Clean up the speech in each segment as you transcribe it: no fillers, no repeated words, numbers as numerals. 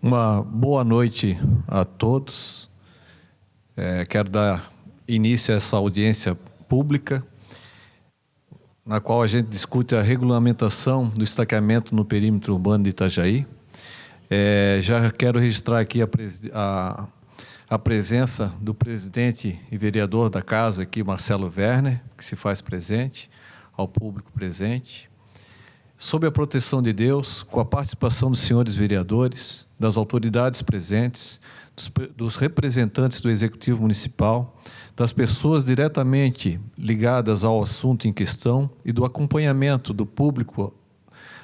Uma boa noite a todos. Quero dar início a essa audiência pública, na qual a gente discute a regulamentação do estaqueamento no perímetro urbano de Itajaí. Já quero registrar aqui a presença do presidente e vereador da casa, aqui, Marcelo Werner, que se faz presente, ao público presente. Sob a proteção de Deus, com a participação dos senhores vereadores, das autoridades presentes, dos representantes do Executivo Municipal, das pessoas diretamente ligadas ao assunto em questão e do acompanhamento do público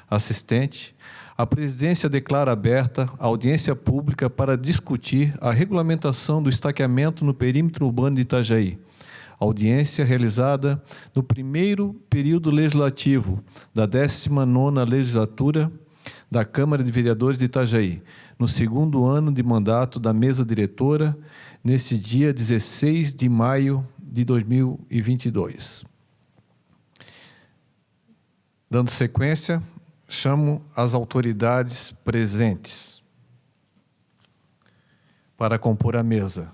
assistente, a presidência declara aberta a audiência pública para discutir a regulamentação do estaqueamento no perímetro urbano de Itajaí. Audiência realizada no primeiro período legislativo da 19ª legislatura da Câmara de Vereadores de Itajaí, no segundo ano de mandato da mesa diretora, nesse dia 16 de maio de 2022. Dando sequência, chamo as autoridades presentes para compor a mesa.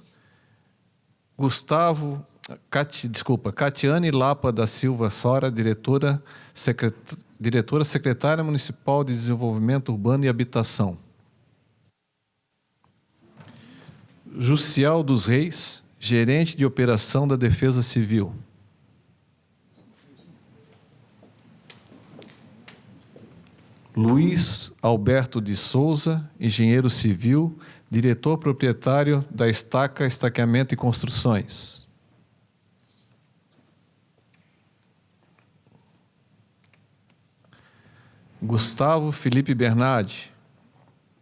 Catiane Lapa da Silva Sora, diretora secretária municipal de Desenvolvimento Urbano e Habitação. Jussial dos Reis, gerente de operação da Defesa Civil. Luiz Alberto de Souza, engenheiro civil, diretor proprietário da Estaca Estaqueamento e Construções. Gustavo Felipe Bernardi,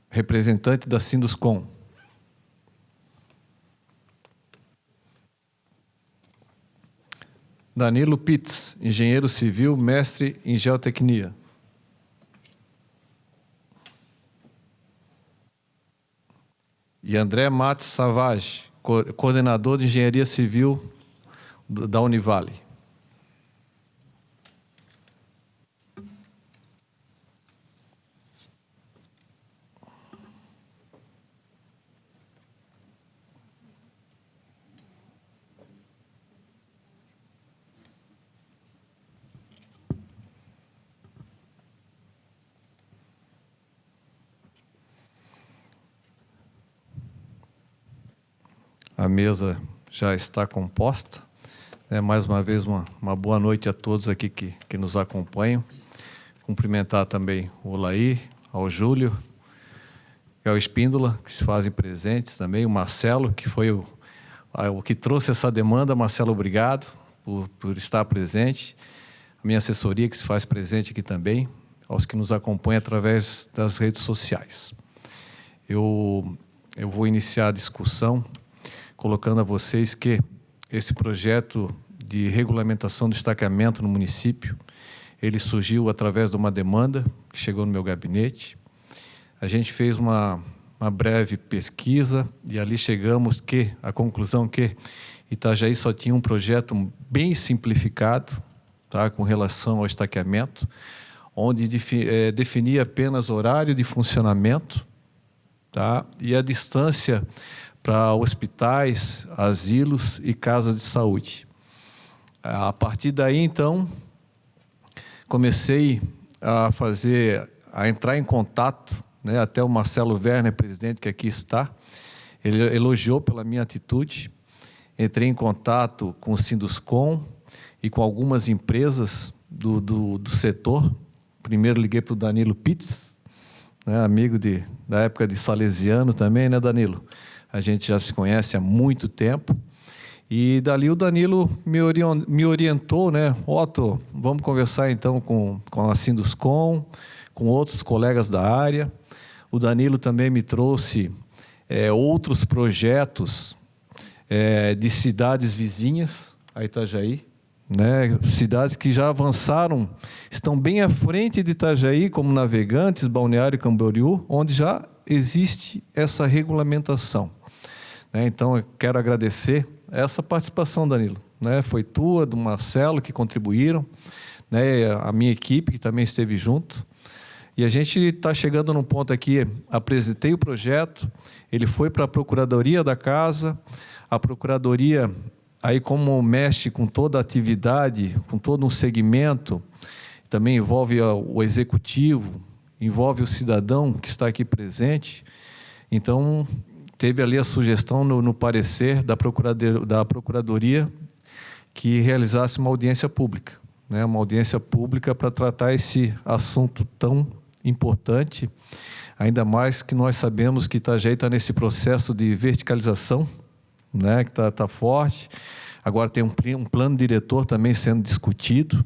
representante da Sinduscom. Danilo Pitts, engenheiro civil, mestre em geotecnia. E André Matos Savage, coordenador de engenharia civil da Univale. A mesa já está composta. Mais uma vez, uma boa noite a todos aqui que nos acompanham. Cumprimentar também o Laí, ao Júlio e ao Espíndola, que se fazem presentes também. O Marcelo, que foi o que trouxe essa demanda. Marcelo, obrigado por estar presente. A minha assessoria, que se faz presente aqui também. Aos que nos acompanham através das redes sociais. Eu vou iniciar a discussão colocando a vocês que esse projeto de regulamentação do estaqueamento no município, ele surgiu através de uma demanda que chegou no meu gabinete. A gente fez uma breve pesquisa e ali chegamos à conclusão que Itajaí só tinha um projeto bem simplificado, tá, com relação ao estaqueamento, onde definia apenas horário de funcionamento, tá, e a distância para hospitais, asilos e casas de saúde. A partir daí, então, comecei a entrar em contato, até o Marcelo Werner, presidente, que aqui está, ele elogiou pela minha atitude. Entrei em contato com o Sinduscom e com algumas empresas do setor. Primeiro liguei para o Danilo Pitts, amigo da época de Salesiano também, Danilo? A gente já se conhece há muito tempo. E dali o Danilo me orientou, Otto, vamos conversar então com a Sinduscom, com outros colegas da área. O Danilo também me trouxe outros projetos de cidades vizinhas a Itajaí, cidades que já avançaram, estão bem à frente de Itajaí, como Navegantes, Balneário Camboriú, onde já existe essa regulamentação. Então, eu quero agradecer essa participação, Danilo. Foi tua, do Marcelo, que contribuíram, a minha equipe, que também esteve junto. E a gente está chegando num ponto aqui, apresentei o projeto, ele foi para a Procuradoria da Casa, a Procuradoria, aí como mexe com toda a atividade, com todo um segmento, também envolve o Executivo, envolve o cidadão que está aqui presente. Então, teve ali a sugestão no parecer da Procuradoria que realizasse uma audiência pública, né? Uma audiência pública para tratar esse assunto tão importante, ainda mais que nós sabemos que Itajaí está nesse processo de verticalização, né? Que está forte. Agora tem um plano diretor também sendo discutido,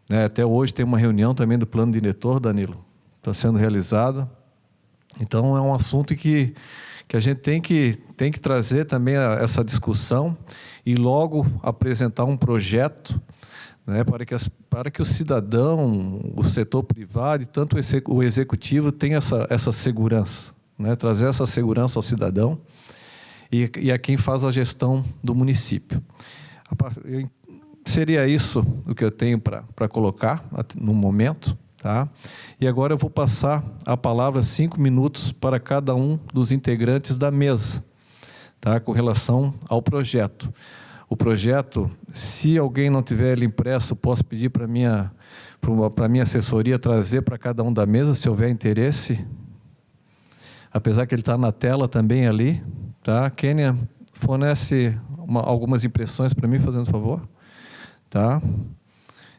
né? Até hoje tem uma reunião também do plano diretor, Danilo, está sendo realizada. Então, é um assunto que a gente tem que trazer também essa discussão e logo apresentar um projeto, né, para que o cidadão, o setor privado e tanto o executivo tenha essa segurança, né, trazer essa segurança ao cidadão e a quem faz a gestão do município. Seria isso o que eu tenho para colocar no momento. Tá? E agora eu vou passar a palavra 5 minutos para cada um dos integrantes da mesa, tá? Com relação ao projeto. O projeto, se alguém não tiver ele impresso, posso pedir para a minha assessoria trazer para cada um da mesa, se houver interesse. Apesar que ele está na tela também ali. Tá? Kênia, fornece algumas impressões para mim, fazendo favor. Tá?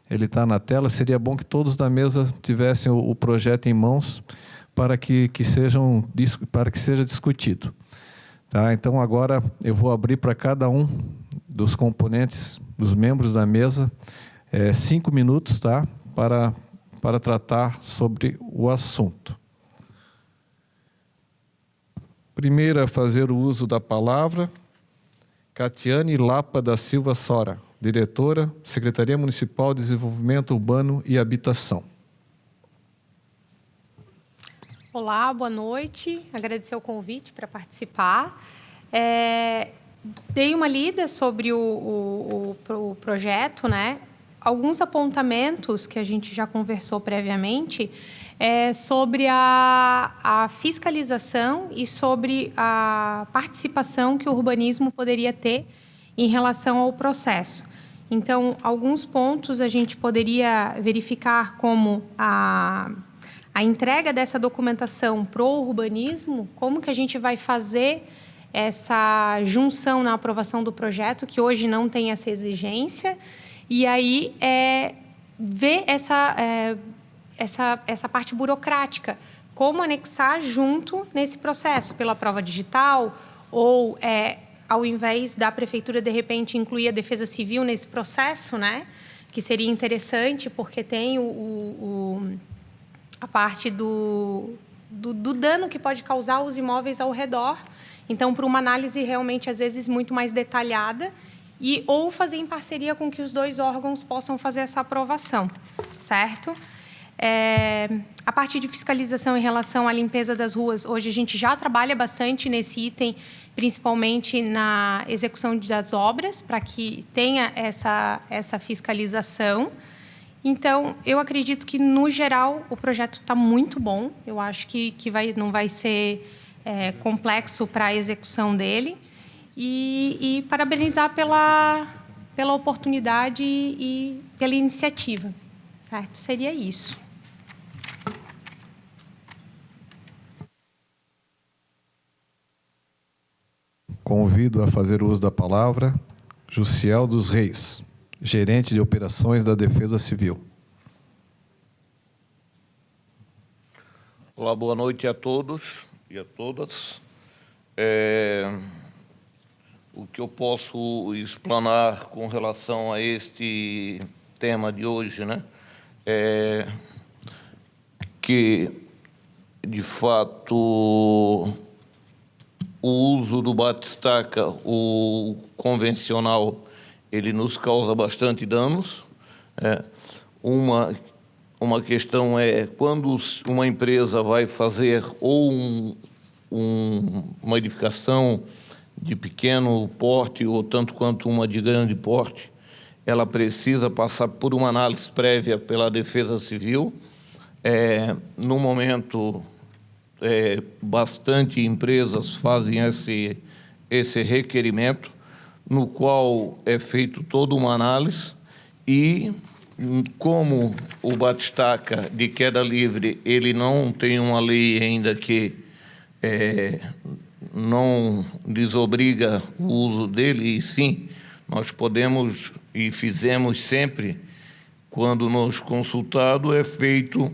Ele está na tela, seria bom que todos da mesa tivessem o projeto em mãos para que seja discutido. Tá? Então, agora eu vou abrir para cada um dos componentes, dos membros da mesa, 5 minutos, tá? para tratar sobre o assunto. Primeiro a fazer o uso da palavra, Catiane Lapa da Silva Sora, diretora, Secretaria Municipal de Desenvolvimento Urbano e Habitação. Olá, boa noite. Agradecer o convite para participar. Dei uma lida sobre o projeto, né? Alguns apontamentos que a gente já conversou previamente sobre a fiscalização e sobre a participação que o urbanismo poderia ter em relação ao processo. Então, alguns pontos a gente poderia verificar como a entrega dessa documentação para o urbanismo, como que a gente vai fazer essa junção na aprovação do projeto, que hoje não tem essa exigência, e aí ver essa parte burocrática, como anexar junto nesse processo, pela prova digital, ou ao invés da prefeitura, de repente, incluir a Defesa Civil nesse processo, né? Que seria interessante, porque tem a parte do dano que pode causar aos imóveis ao redor. Então, para uma análise realmente, às vezes, muito mais detalhada, ou fazer em parceria com que os dois órgãos possam fazer essa aprovação, certo? A parte de fiscalização em relação à limpeza das ruas, hoje a gente já trabalha bastante nesse item, principalmente na execução das obras, para que tenha essa fiscalização. Então, eu acredito que, no geral, o projeto está muito bom. Eu acho que não vai ser complexo para a execução dele. E parabenizar pela oportunidade e pela iniciativa. Certo? Seria isso. Convido a fazer uso da palavra Jussiel dos Reis, gerente de operações da Defesa Civil. Olá, boa noite a todos e a todas. O que eu posso explanar com relação a este tema de hoje, né? Que, de fato, o uso do batistaca, o convencional, ele nos causa bastante danos. Uma questão é quando uma empresa vai fazer ou uma edificação de pequeno porte ou tanto quanto uma de grande porte, ela precisa passar por uma análise prévia pela Defesa Civil, No momento, bastante empresas fazem esse requerimento, no qual é feito toda uma análise e, como o batistaca de queda livre, ele não tem uma lei ainda que não desobriga o uso dele, e sim, nós podemos e fizemos sempre, quando nos consultado, é feito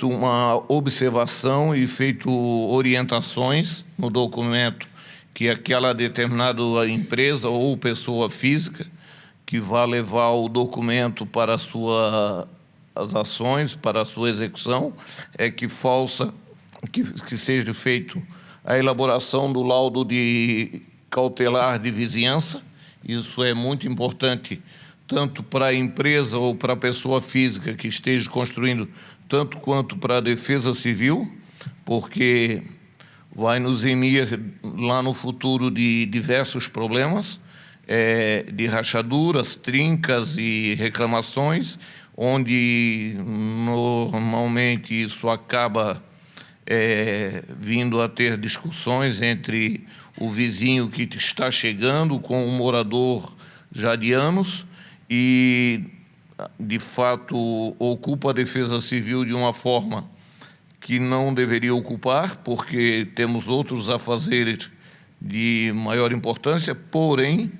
uma observação e feito orientações no documento que aquela determinada empresa ou pessoa física que vai levar o documento para as ações, para a sua execução, que seja feito a elaboração do laudo de cautelar de vizinhança. Isso é muito importante, tanto para a empresa ou para a pessoa física que esteja construindo, tanto quanto para a defesa civil, porque vai nos eximir lá no futuro de diversos problemas, de rachaduras, trincas e reclamações, onde normalmente isso acaba vindo a ter discussões entre o vizinho que está chegando com o morador já de anos e, de fato, ocupa a defesa civil de uma forma que não deveria ocupar, porque temos outros afazeres de maior importância, porém,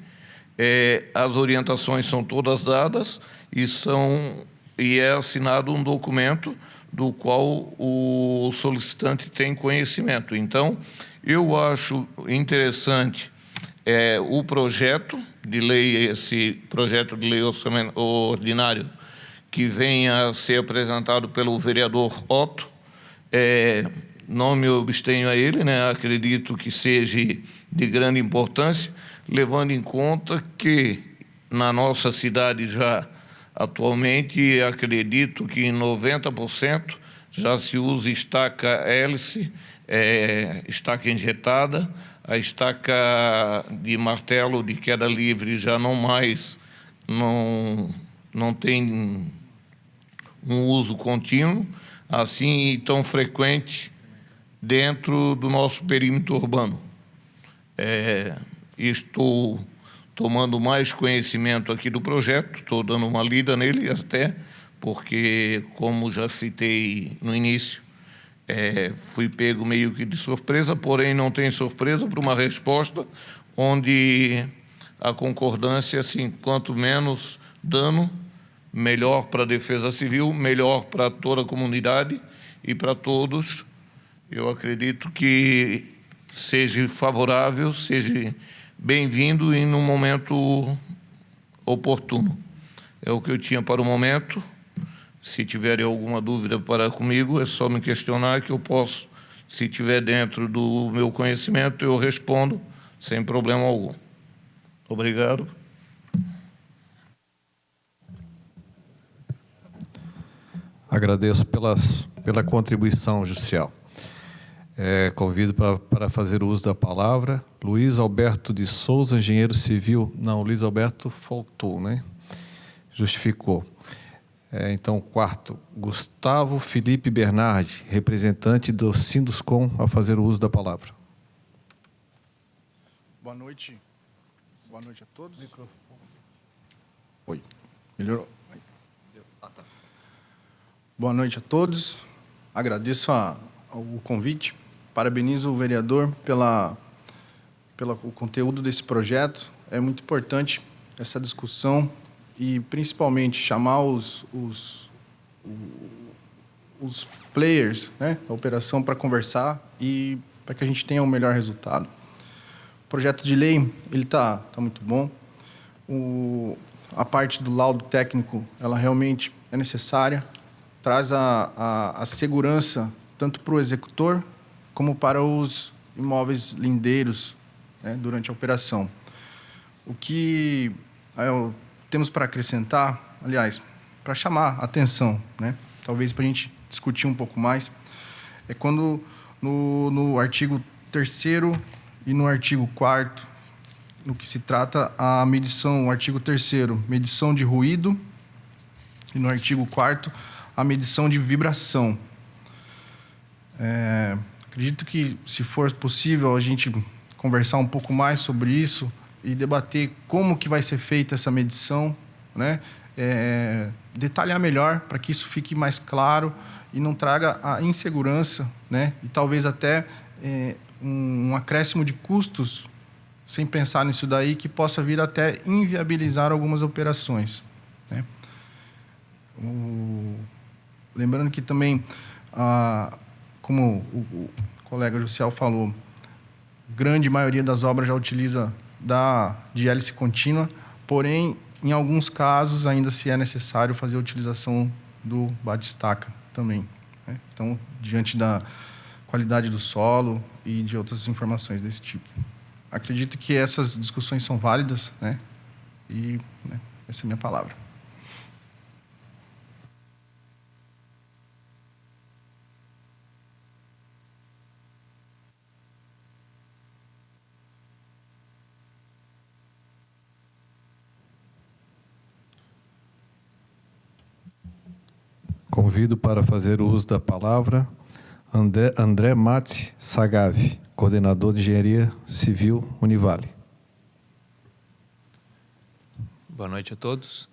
as orientações são todas dadas e é assinado um documento do qual o solicitante tem conhecimento. Então, eu acho interessante o projeto de lei, esse projeto de lei ordinário, que venha a ser apresentado pelo vereador Otto. Não me abstenho a ele, acredito que seja de grande importância, levando em conta que na nossa cidade já atualmente acredito que em 90% já se usa estaca hélice, estaca injetada, a estaca de martelo de queda livre já não tem um uso contínuo, assim tão frequente dentro do nosso perímetro urbano. Estou tomando mais conhecimento aqui do projeto, estou dando uma lida nele até, porque, como já citei no início, fui pego meio que de surpresa, porém não tem surpresa para uma resposta onde a concordância, assim, quanto menos dano, melhor para a defesa civil, melhor para toda a comunidade e para todos. Eu acredito que seja favorável, seja bem-vindo e num momento oportuno. É o que eu tinha para o momento. Se tiverem alguma dúvida para comigo, é só me questionar que eu posso, se tiver dentro do meu conhecimento, eu respondo sem problema algum. Obrigado. Agradeço pela contribuição, Jussiel. Convido para fazer o uso da palavra Luiz Alberto de Souza, engenheiro civil. Não, Luiz Alberto faltou, né? Justificou. Então, quarto, Gustavo Felipe Bernardi, representante do Sinduscom, a fazer o uso da palavra. Boa noite. Boa noite a todos. Oi. Melhorou? Boa noite a todos. Agradeço o convite. Parabenizo o vereador pelo conteúdo desse projeto. É muito importante essa discussão e, principalmente, chamar os players, né, da operação para conversar e para que a gente tenha um melhor resultado. O projeto de lei ele tá muito bom. A parte do laudo técnico ela realmente é necessária. Traz a segurança tanto para o executor como para os imóveis lindeiros, né, durante a operação. O que temos para acrescentar, aliás, para chamar a atenção, né, talvez para a gente discutir um pouco mais, é quando no artigo 3º e no artigo 4º, no que se trata a medição, o artigo 3º, medição de ruído, e no artigo 4º, a medição de vibração. Acredito que, se for possível, a gente conversar um pouco mais sobre isso e debater como que vai ser feita essa medição, né? Detalhar melhor para que isso fique mais claro e não traga a insegurança, né? E talvez até um acréscimo de custos, sem pensar nisso daí, que possa vir até inviabilizar algumas operações, né? Lembrando que também, como o colega Jussiel falou, grande maioria das obras já utiliza de hélice contínua, porém, em alguns casos, ainda se é necessário fazer a utilização do batistaca também, né? Então, diante da qualidade do solo e de outras informações desse tipo. Acredito que essas discussões são válidas, né? E essa é a minha palavra. Convido para fazer o uso da palavra André Mati Sagave, coordenador de Engenharia Civil Univale. Boa noite a todos.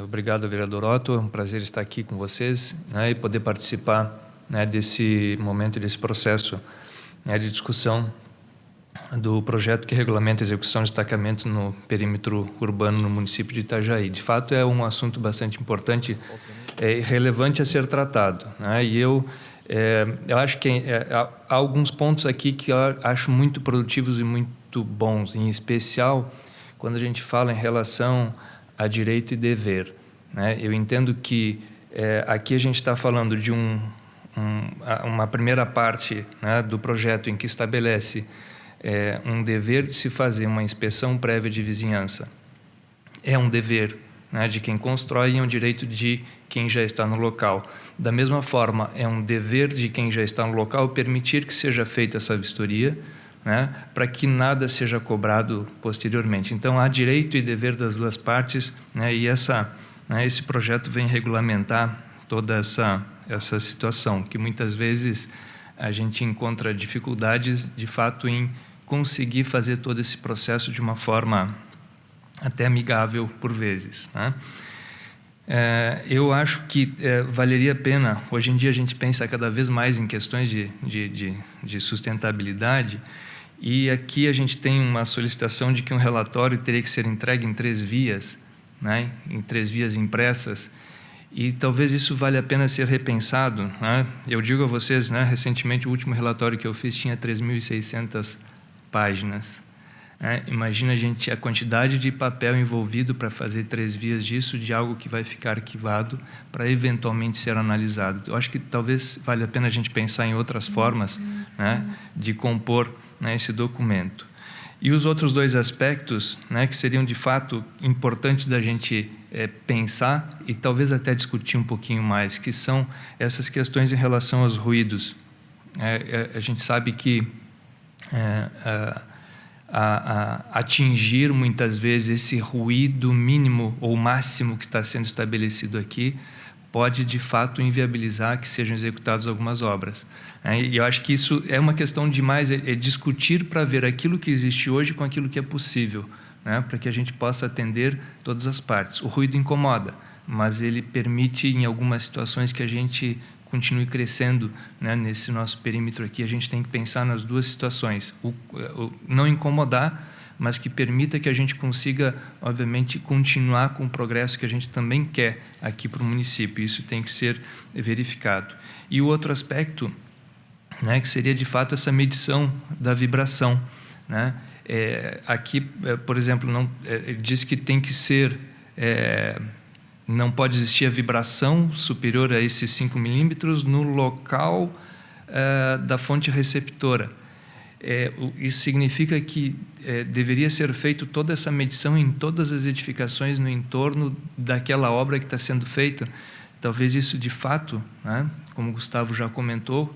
Obrigado, vereador Otto. É um prazer estar aqui com vocês, né, e poder participar, né, desse momento, desse processo, né, de discussão do projeto que regulamenta a execução de destacamento no perímetro urbano no município de Itajaí. De fato, é um assunto bastante importante e relevante a ser tratado, né? E eu acho que há alguns pontos aqui que eu acho muito produtivos e muito bons, em especial quando a gente fala em relação a direito e dever, né? Eu entendo que aqui a gente está falando de uma primeira parte, né, do projeto em que estabelece um dever de se fazer uma inspeção prévia de vizinhança. É um dever, né, de quem constrói e é um direito de quem já está no local. Da mesma forma, é um dever de quem já está no local permitir que seja feita essa vistoria, né, para que nada seja cobrado posteriormente. Então, há direito e dever das duas partes, né, e esse projeto vem regulamentar toda essa situação, que muitas vezes a gente encontra dificuldades, de fato, em conseguir fazer todo esse processo de uma forma até amigável por vezes, né? Eu acho que valeria a pena, hoje em dia a gente pensa cada vez mais em questões de sustentabilidade, e aqui a gente tem uma solicitação de que um relatório teria que ser entregue em 3 vias, né? Em 3 vias impressas, e talvez isso valha a pena ser repensado, né? Eu digo a vocês, né, recentemente o último relatório que eu fiz tinha 3.600 páginas. Imagina a quantidade de papel envolvido para fazer 3 vias disso, de algo que vai ficar arquivado para eventualmente ser analisado. Eu acho que talvez valha a pena a gente pensar em outras formas, né, de compor, né, esse documento. E os outros 2 aspectos, né, que seriam de fato importantes da gente pensar e talvez até discutir um pouquinho mais, que são essas questões em relação aos ruídos. A gente sabe que atingir muitas vezes esse ruído mínimo ou máximo que está sendo estabelecido aqui pode de fato inviabilizar que sejam executadas algumas obras. E eu acho que isso é uma questão de mais discutir para ver aquilo que existe hoje com aquilo que é possível, né, para que a gente possa atender todas as partes. O ruído incomoda, mas ele permite em algumas situações que a gente continue crescendo, né, nesse nosso perímetro aqui. A gente tem que pensar nas 2 situações, o não incomodar, mas que permita que a gente consiga, obviamente, continuar com o progresso que a gente também quer aqui para o município. Isso tem que ser verificado. E o outro aspecto, né, que seria de fato essa medição da vibração, né? Aqui, por exemplo, diz que tem que ser não pode existir a vibração superior a esses 5 milímetros no local da fonte receptora. Isso significa que deveria ser feita toda essa medição em todas as edificações no entorno daquela obra que está sendo feita. Talvez isso, de fato, né, como o Gustavo já comentou,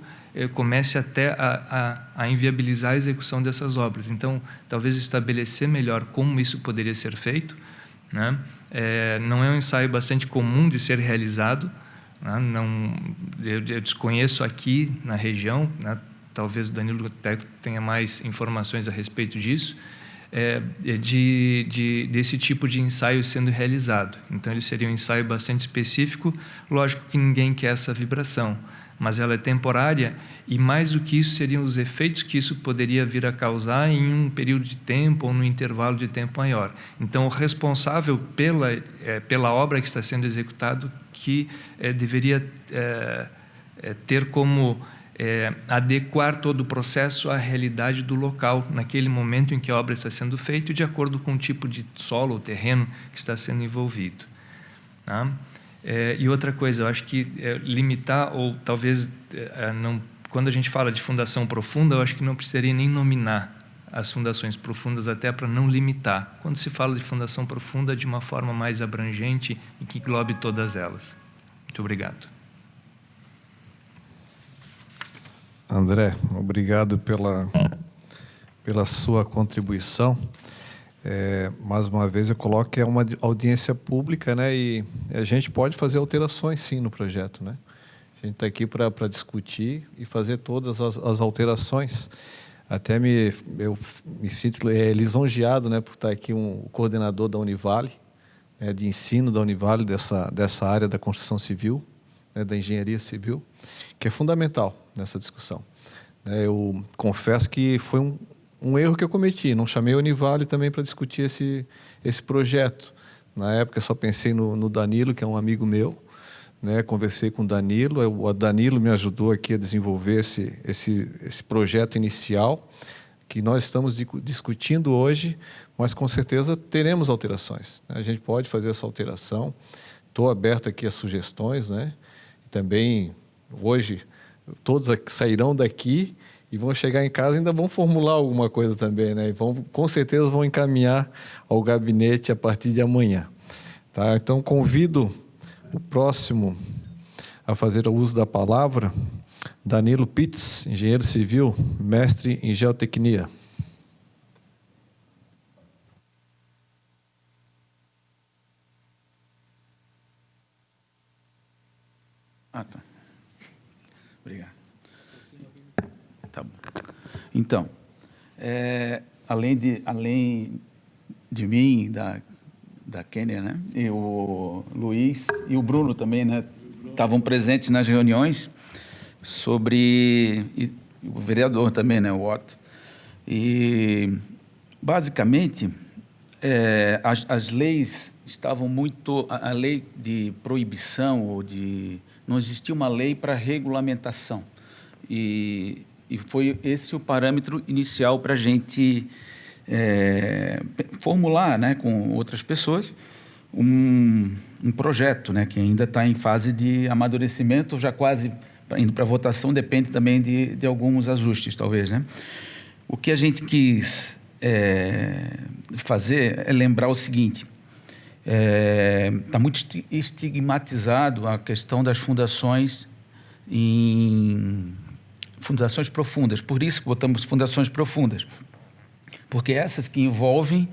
comece até a inviabilizar a execução dessas obras. Então, talvez estabelecer melhor como isso poderia ser feito, né, não é um ensaio bastante comum de ser realizado, né? Eu desconheço aqui na região, né? Talvez o Danilo até tenha mais informações a respeito disso, desse tipo de ensaio sendo realizado. Então, ele seria um ensaio bastante específico. Lógico que ninguém quer essa vibração, mas ela é temporária, e mais do que isso seriam os efeitos que isso poderia vir a causar em um período de tempo ou num intervalo de tempo maior. Então, o responsável pela obra que está sendo executado que deveria ter como adequar todo o processo à realidade do local, naquele momento em que a obra está sendo feita, de acordo com o tipo de solo ou terreno que está sendo envolvido. Tá? E outra coisa, eu acho que limitar, ou talvez, não, quando a gente fala de fundação profunda, eu acho que não precisaria nem nominar as fundações profundas, até para não limitar. Quando se fala de fundação profunda, de uma forma mais abrangente e que englobe todas elas. Muito obrigado. André, obrigado pela sua contribuição. Mais uma vez, eu coloco que é uma audiência pública, né? E a gente pode fazer alterações, sim, no projeto, né? A gente está aqui para discutir e fazer todas as alterações. Até eu me sinto lisonjeado, né, por estar aqui o coordenador da Univale, de ensino da Univale, dessa área da construção civil, da engenharia civil, que é fundamental nessa discussão. Eu confesso que foi um erro que eu cometi, não chamei a Univale também para discutir esse projeto. Na época, só pensei no Danilo, que é um amigo meu, né? Conversei com o Danilo, o Danilo me ajudou aqui a desenvolver esse projeto inicial, que nós estamos discutindo hoje, mas com certeza teremos alterações, né? A gente pode fazer essa alteração, estou aberto aqui a sugestões, né? Também, hoje, todos sairão daqui e vão chegar em casa e ainda vão formular alguma coisa também, né? E com certeza vão encaminhar ao gabinete a partir de amanhã. Tá? Então, convido o próximo a fazer o uso da palavra, Danilo Pitts, engenheiro civil, mestre em geotecnia. Tá. Obrigado. Tá bom. Então, além de mim, da Kênia, né? E o Luiz e o Bruno também, né? Estavam presentes nas reuniões e o vereador também, né? O Otto. E, basicamente, as leis estavam muito... A lei de proibição ou de... Não existia uma lei para regulamentação. E foi esse o parâmetro inicial para a gente formular, né, com outras pessoas, um projeto, né, que ainda está em fase de amadurecimento, já quase indo para votação, depende também de alguns ajustes, talvez, né? O que a gente quis fazer é lembrar o seguinte: está muito estigmatizado a questão das fundações fundações profundas. Por isso botamos fundações profundas, porque essas que envolvem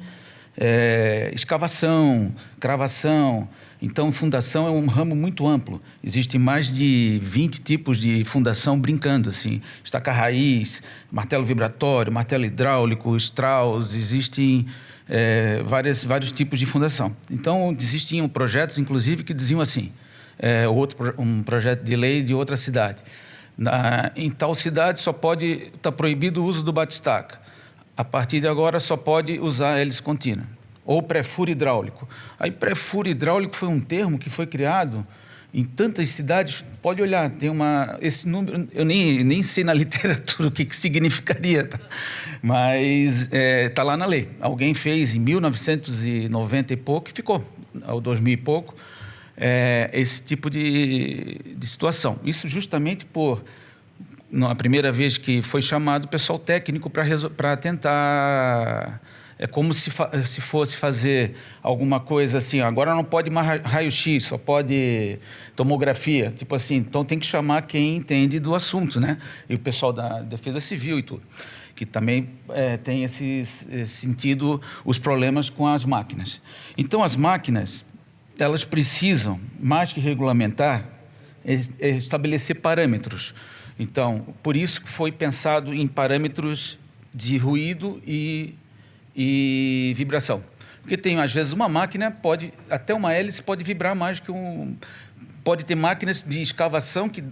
escavação, cravação. Então, fundação é um ramo muito amplo. Existem mais de 20 tipos de fundação brincando, assim. Estaca raiz, martelo vibratório, martelo hidráulico, Strauss, existem vários tipos de fundação. Então, existiam projetos, inclusive, que diziam assim, um projeto de lei de outra cidade. Em tal cidade só pode estar proibido o uso do batistaca. A partir de agora só pode usar hélice contínua. Ou pré-furo hidráulico. Aí pré-furo hidráulico foi um termo que foi criado em tantas cidades. Pode olhar, tem esse número, eu nem sei na literatura o que significaria, tá? Mas está lá na lei. Alguém fez em 1990 e pouco e ficou, ao 2000 e pouco, esse tipo de situação. Isso justamente na primeira vez que foi chamado o pessoal técnico para tentar É como se fosse fazer alguma coisa assim, agora não pode mais raio-x, só pode tomografia, tipo assim. Então tem que chamar quem entende do assunto, né? E o pessoal da Defesa Civil e tudo, que também tem esse sentido, os problemas com as máquinas. Então as máquinas, elas precisam, mais que regulamentar, estabelecer parâmetros. Então, por isso que foi pensado em parâmetros de ruído e vibração. Porque tem, às vezes, uma máquina até uma hélice pode vibrar mais que pode ter máquinas de escavação que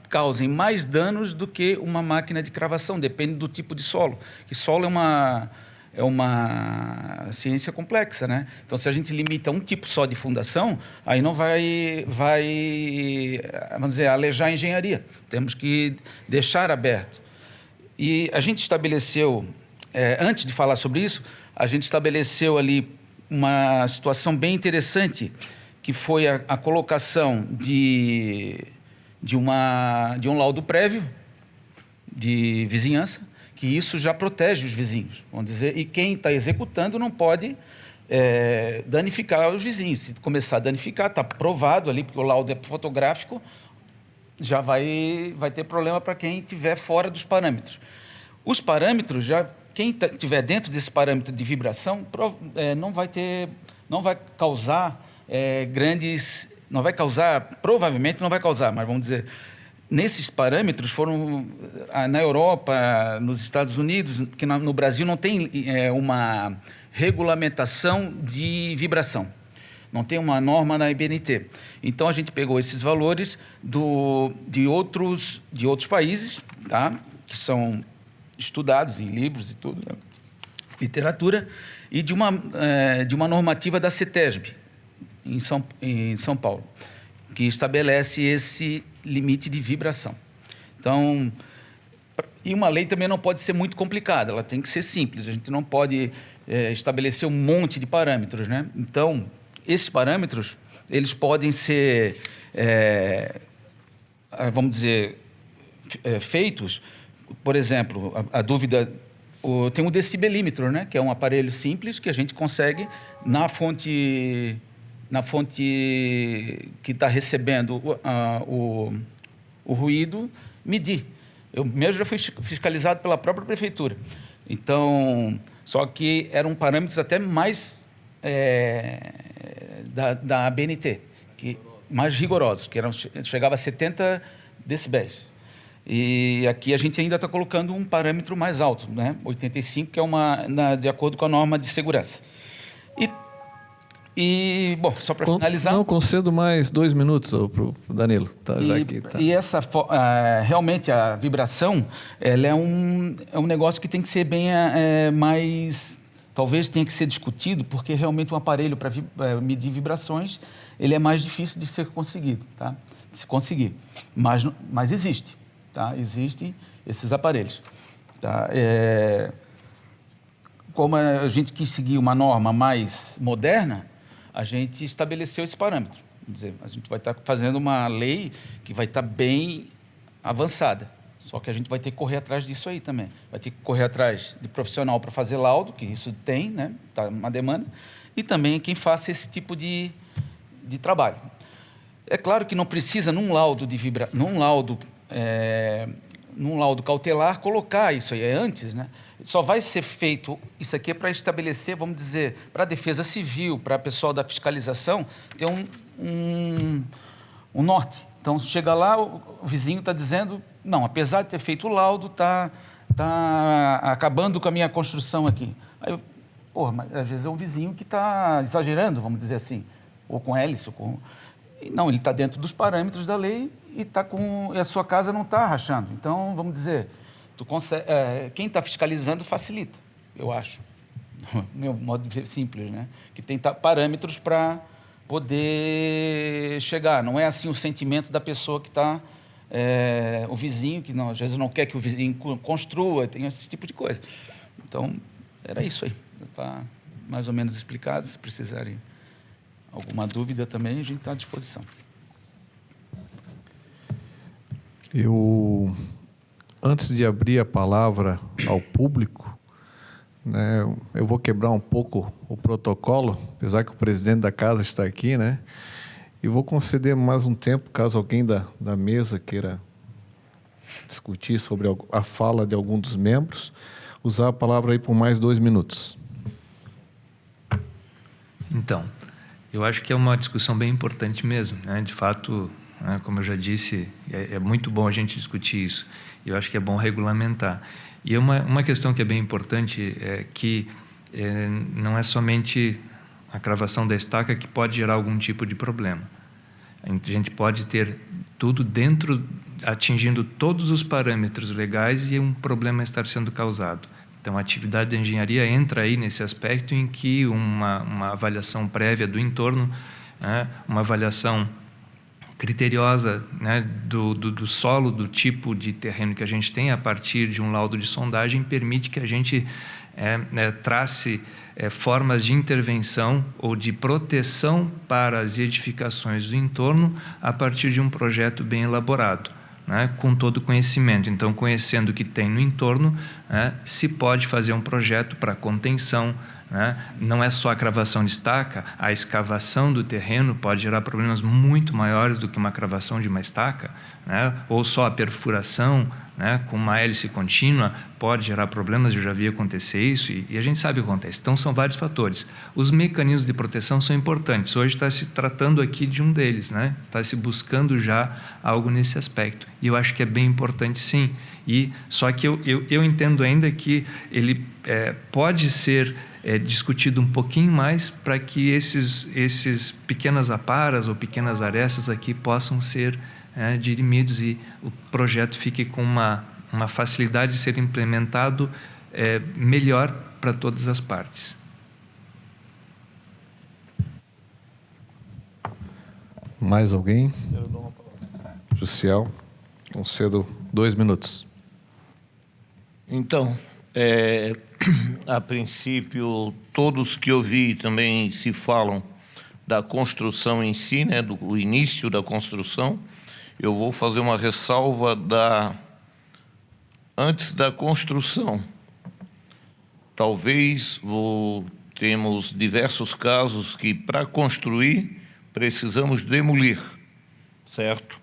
causem mais danos do que uma máquina de cravação, depende do tipo de solo. Que solo é uma ciência complexa, né? Então, se a gente limita um tipo só de fundação, aí não vai vamos dizer, alejar a engenharia. Temos que deixar aberto. E a gente estabeleceu, antes de falar sobre isso, a gente estabeleceu ali uma situação bem interessante, que foi a colocação de um laudo prévio de vizinhança, que isso já protege os vizinhos, vamos dizer, e quem está executando não pode danificar os vizinhos. Se começar a danificar, está provado ali, porque o laudo é fotográfico, já vai ter problema para quem estiver fora dos parâmetros. Os parâmetros, quem estiver dentro desse parâmetro de vibração, provavelmente não vai causar, mas vamos dizer, nesses parâmetros foram na Europa, nos Estados Unidos, que no Brasil não tem uma regulamentação de vibração. Não tem uma norma na IBNT. Então, a gente pegou esses valores de outros países, tá? Que são estudados em livros e tudo, né? Literatura, e de uma normativa da CETESB, em São Paulo, que estabelece esse limite de vibração. Então, e uma lei também não pode ser muito complicada, ela tem que ser simples, a gente não pode estabelecer um monte de parâmetros, né? Então, esses parâmetros, eles podem ser, vamos dizer, feitos, por exemplo, a dúvida, tem um decibelímetro, né? Que é um aparelho simples que a gente consegue, na fonte que está recebendo o ruído, medir. Eu mesmo já fui fiscalizado pela própria prefeitura. Então, só que eram parâmetros até mais da ABNT, mais rigorosos, que chegava a 70 decibéis. E aqui a gente ainda está colocando um parâmetro mais alto, né? 85, que é de acordo com a norma de segurança. E bom, só para finalizar... Não, concedo mais 2 minutos para o Danilo. Tá, já aqui, tá. E realmente a vibração, ela é um negócio que tem que ser bem mais... Talvez tenha que ser discutido, porque realmente um aparelho para medir vibrações, ele é mais difícil de ser conseguido, tá? De se conseguir. Mas existe, tá? Existem esses aparelhos. Tá? Como a gente quis seguir uma norma mais moderna, a gente estabeleceu esse parâmetro. Quer dizer, a gente vai estar fazendo uma lei que vai estar bem avançada. Só que a gente vai ter que correr atrás disso aí também. Vai ter que correr atrás de profissional para fazer laudo, que isso tem, né? Está uma demanda, e também quem faça esse tipo de trabalho. É claro que não precisa, num laudo cautelar, colocar isso aí antes, né? Só vai ser feito, isso aqui é para estabelecer, vamos dizer, para a Defesa Civil, para o pessoal da fiscalização, ter um norte. Então, chega lá, o vizinho está dizendo, não, apesar de ter feito o laudo, está acabando com a minha construção aqui. Aí, mas às vezes é um vizinho que está exagerando, vamos dizer assim, ou com hélice, ou com... Não, ele está dentro dos parâmetros da lei e a sua casa não está rachando. Então, vamos dizer, quem está fiscalizando facilita, eu acho. Meu modo de ver simples, né? Que tem parâmetros para poder chegar. Não é assim o sentimento da pessoa que está... o vizinho, que às vezes não quer que o vizinho construa, tem esse tipo de coisa. Então, era isso aí. Está mais ou menos explicado, se precisarem alguma dúvida também, a gente está à disposição. Antes de abrir a palavra ao público, né? Eu vou quebrar um pouco o protocolo, apesar que o presidente da casa está aqui, né? E vou conceder mais um tempo, caso alguém da mesa queira discutir sobre a fala de algum dos membros, usar a palavra aí por mais 2 minutos. Então, eu acho que é uma discussão bem importante mesmo, né? De fato, né, como eu já disse, é muito bom a gente discutir isso. Eu acho que é bom regulamentar. E uma questão que é bem importante é que não é somente a cravação da estaca que pode gerar algum tipo de problema. A gente pode ter tudo dentro, atingindo todos os parâmetros legais e um problema estar sendo causado. Então, a atividade de engenharia entra aí nesse aspecto em que uma avaliação prévia do entorno, né, uma avaliação criteriosa, né, do solo, do tipo de terreno que a gente tem, a partir de um laudo de sondagem, permite que a gente trace formas de intervenção ou de proteção para as edificações do entorno a partir de um projeto bem elaborado, né, com todo o conhecimento. Então, conhecendo o que tem no entorno, né, se pode fazer um projeto para contenção, né? Não é só a cravação de estaca, a escavação do terreno pode gerar problemas muito maiores do que uma cravação de uma estaca, né? Ou só a perfuração, né, com uma hélice contínua pode gerar problemas. Eu já vi acontecer isso e a gente sabe o que acontece. Então, são vários fatores. Os mecanismos de proteção são importantes. Hoje está se tratando aqui de um deles, né? Está se buscando já algo nesse aspecto. E eu acho que é bem importante, sim. E só que eu entendo ainda que ele pode ser discutido um pouquinho mais para que esses pequenas aparas ou pequenas arestas aqui possam ser dirimidos e o projeto fique com uma facilidade de ser implementado melhor para todas as partes. Mais alguém? Jussiel, concedo 2 minutos. Então, a princípio, todos que eu vi também se falam da construção em si, né, do início da construção. Eu vou fazer uma ressalva antes da construção. Talvez temos diversos casos que, para construir, precisamos demolir, certo?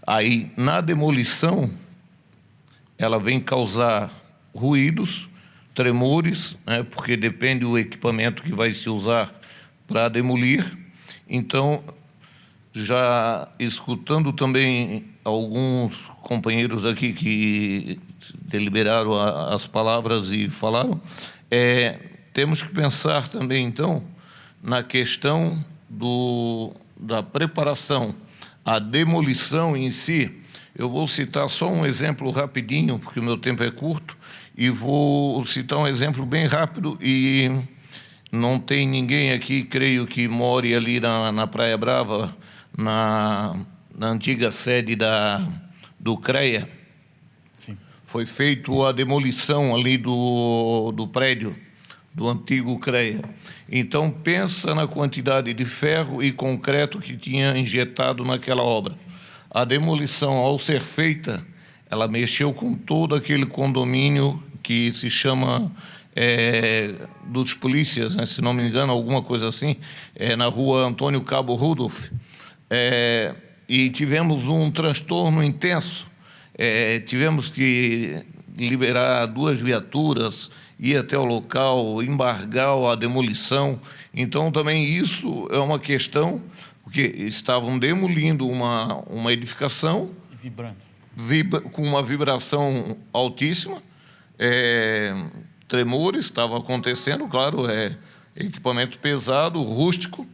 Aí, na demolição, ela vem causar ruídos, tremores, né, porque depende do equipamento que vai se usar para demolir. Então, já escutando também alguns companheiros aqui que deliberaram as palavras e falaram, temos que pensar também, então, na questão da preparação, a demolição em si. Eu vou citar só um exemplo rapidinho, porque o meu tempo é curto, e vou citar um exemplo bem rápido, e não tem ninguém aqui, creio, que more ali na Praia Brava, na antiga sede do CREA. Sim. Foi feita a demolição ali do prédio, do antigo CREA. Então, pensa na quantidade de ferro e concreto que tinha injetado naquela obra. A demolição, ao ser feita, ela mexeu com todo aquele condomínio que se chama dos polícias, né, se não me engano, alguma coisa assim, na rua Antônio Cabo Rudolf. E tivemos um transtorno intenso. Tivemos que liberar 2 viaturas, ir até o local, embargar a demolição. Então, também isso é uma questão, porque estavam demolindo uma edificação com uma vibração altíssima, tremores estavam acontecendo, claro, equipamento pesado, rústico.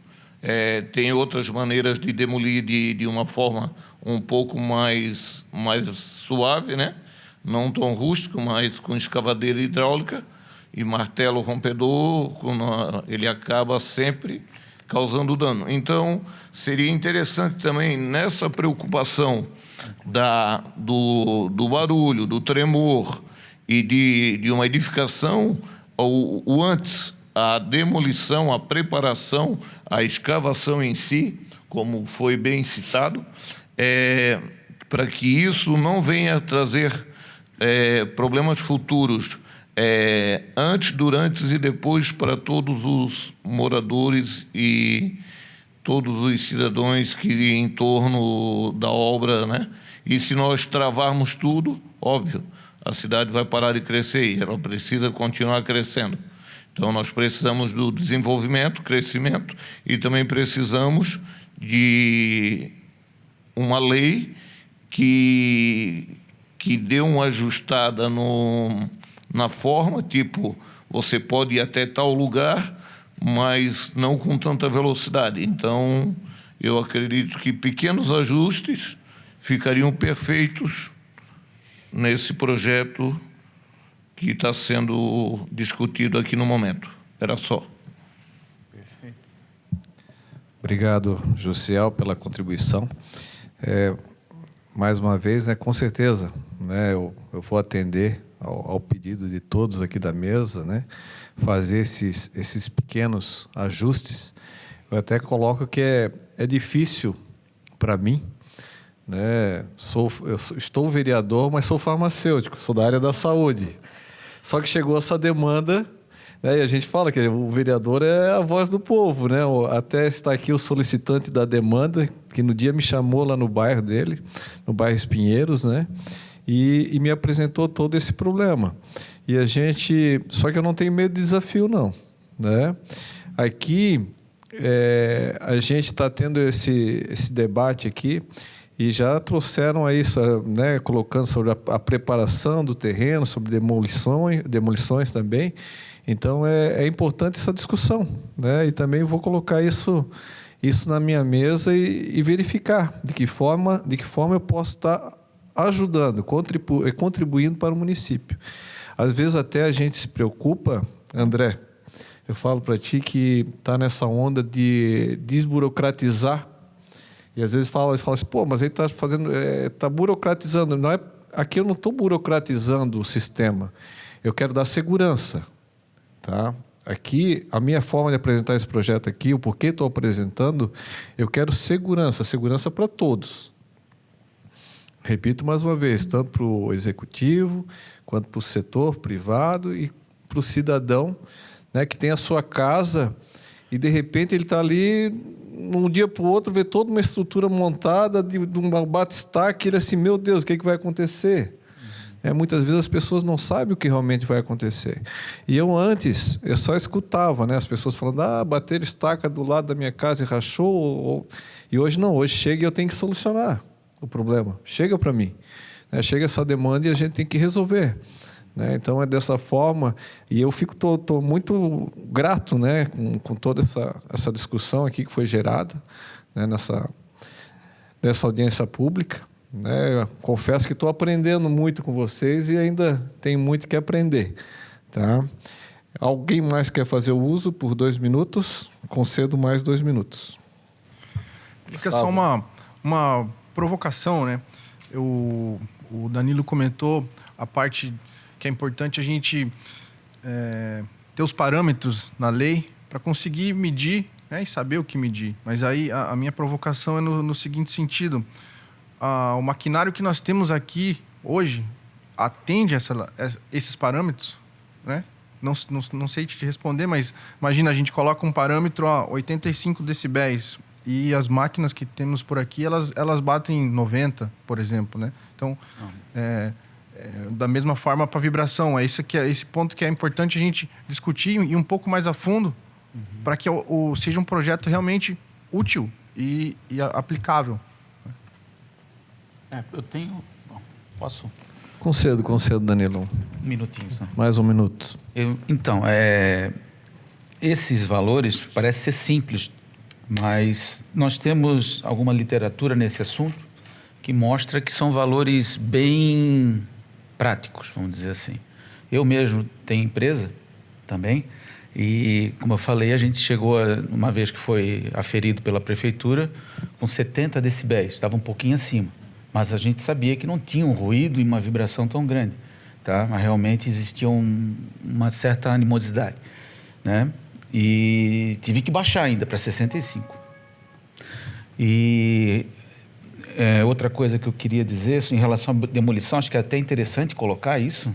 Tem outras maneiras de demolir de uma forma um pouco mais suave, né? Não tão rústico, mas com escavadeira hidráulica e martelo rompedor, ele acaba sempre causando dano. Então, seria interessante também, nessa preocupação do barulho, do tremor e de uma edificação, o antes, a demolição, a preparação, a escavação em si, como foi bem citado, para que isso não venha trazer problemas futuros antes, durante e depois para todos os moradores e todos os cidadãos que em torno da obra, né? E se nós travarmos tudo, óbvio, a cidade vai parar de crescer e ela precisa continuar crescendo. Então, nós precisamos do desenvolvimento, crescimento, e também precisamos de uma lei que dê uma ajustada na forma, tipo, você pode ir até tal lugar, mas não com tanta velocidade. Então, eu acredito que pequenos ajustes ficariam perfeitos nesse projeto que está sendo discutido aqui no momento. Era só. Perfeito. Obrigado, Josiel, pela contribuição. Mais uma vez, com certeza, eu vou atender ao pedido de todos aqui da mesa, fazer esses pequenos ajustes. Eu até coloco que é difícil para mim, eu estou vereador, mas sou farmacêutico, sou da área da saúde. Só que chegou essa demanda, e a gente fala que o vereador é a voz do povo, Até está aqui o solicitante da demanda, que no dia me chamou lá no bairro dele, no bairro Espinheiros, e me apresentou todo esse problema. E só que eu não tenho medo de desafio, não, Aqui, a gente está tendo esse debate aqui, e já trouxeram isso, colocando sobre a preparação do terreno, sobre demolições também. Então, é importante essa discussão, E também vou colocar isso na minha mesa e verificar de que forma eu posso estar ajudando, contribuindo para o município. Às vezes até a gente se preocupa, André, eu falo para ti que está nessa onda de desburocratizar. E às vezes fala assim, pô, mas ele está burocratizando. Aqui eu não estou burocratizando o sistema. Eu quero dar segurança, tá? Aqui, a minha forma de apresentar esse projeto aqui, o porquê estou apresentando, eu quero segurança para todos. Repito mais uma vez, tanto para o executivo, quanto para o setor privado e para o cidadão, que tem a sua casa e, de repente, ele está ali, um dia para o outro, vê toda uma estrutura montada de um batistaca, ele assim, meu Deus, o que vai acontecer? Muitas vezes as pessoas não sabem o que realmente vai acontecer. E eu só escutava, as pessoas falando, bateram estaca do lado da minha casa e rachou. E hoje não, hoje chega e eu tenho que solucionar o problema. Chega para mim. Chega essa demanda e a gente tem que resolver. Então, é dessa forma. E eu estou muito grato com toda essa discussão aqui que foi gerada nessa audiência pública. Confesso que estou aprendendo muito com vocês e ainda tenho muito que aprender. Tá? Alguém mais quer fazer o uso por 2 minutos? Concedo mais 2 minutos. Fica só uma provocação, O Danilo comentou a parte que é importante a gente ter os parâmetros na lei para conseguir medir e saber o que medir. Mas aí a minha provocação é no seguinte sentido. O maquinário que nós temos aqui hoje atende esses parâmetros? Não sei te responder, mas imagina, a gente coloca um parâmetro a 85 decibéis e as máquinas que temos por aqui, elas batem 90, por exemplo. Então, da mesma forma para vibração. Esse ponto que é importante a gente discutir e um pouco mais a fundo para que seja um projeto realmente útil e aplicável. Eu tenho... Bom, posso? Concedo, Danilo. Um minutinho só. Mais 1 minuto. Então, esses valores parecem ser simples, mas nós temos alguma literatura nesse assunto que mostra que são valores bem práticos, vamos dizer assim. Eu mesmo tenho empresa também e, como eu falei, a gente chegou, uma vez que foi aferido pela prefeitura, com 70 decibéis, estava um pouquinho acima. Mas a gente sabia que não tinha um ruído e uma vibração tão grande, tá? Mas realmente existia uma certa animosidade, E tive que baixar ainda para 65. E outra coisa que eu queria dizer, em relação à demolição, acho que é até interessante colocar isso.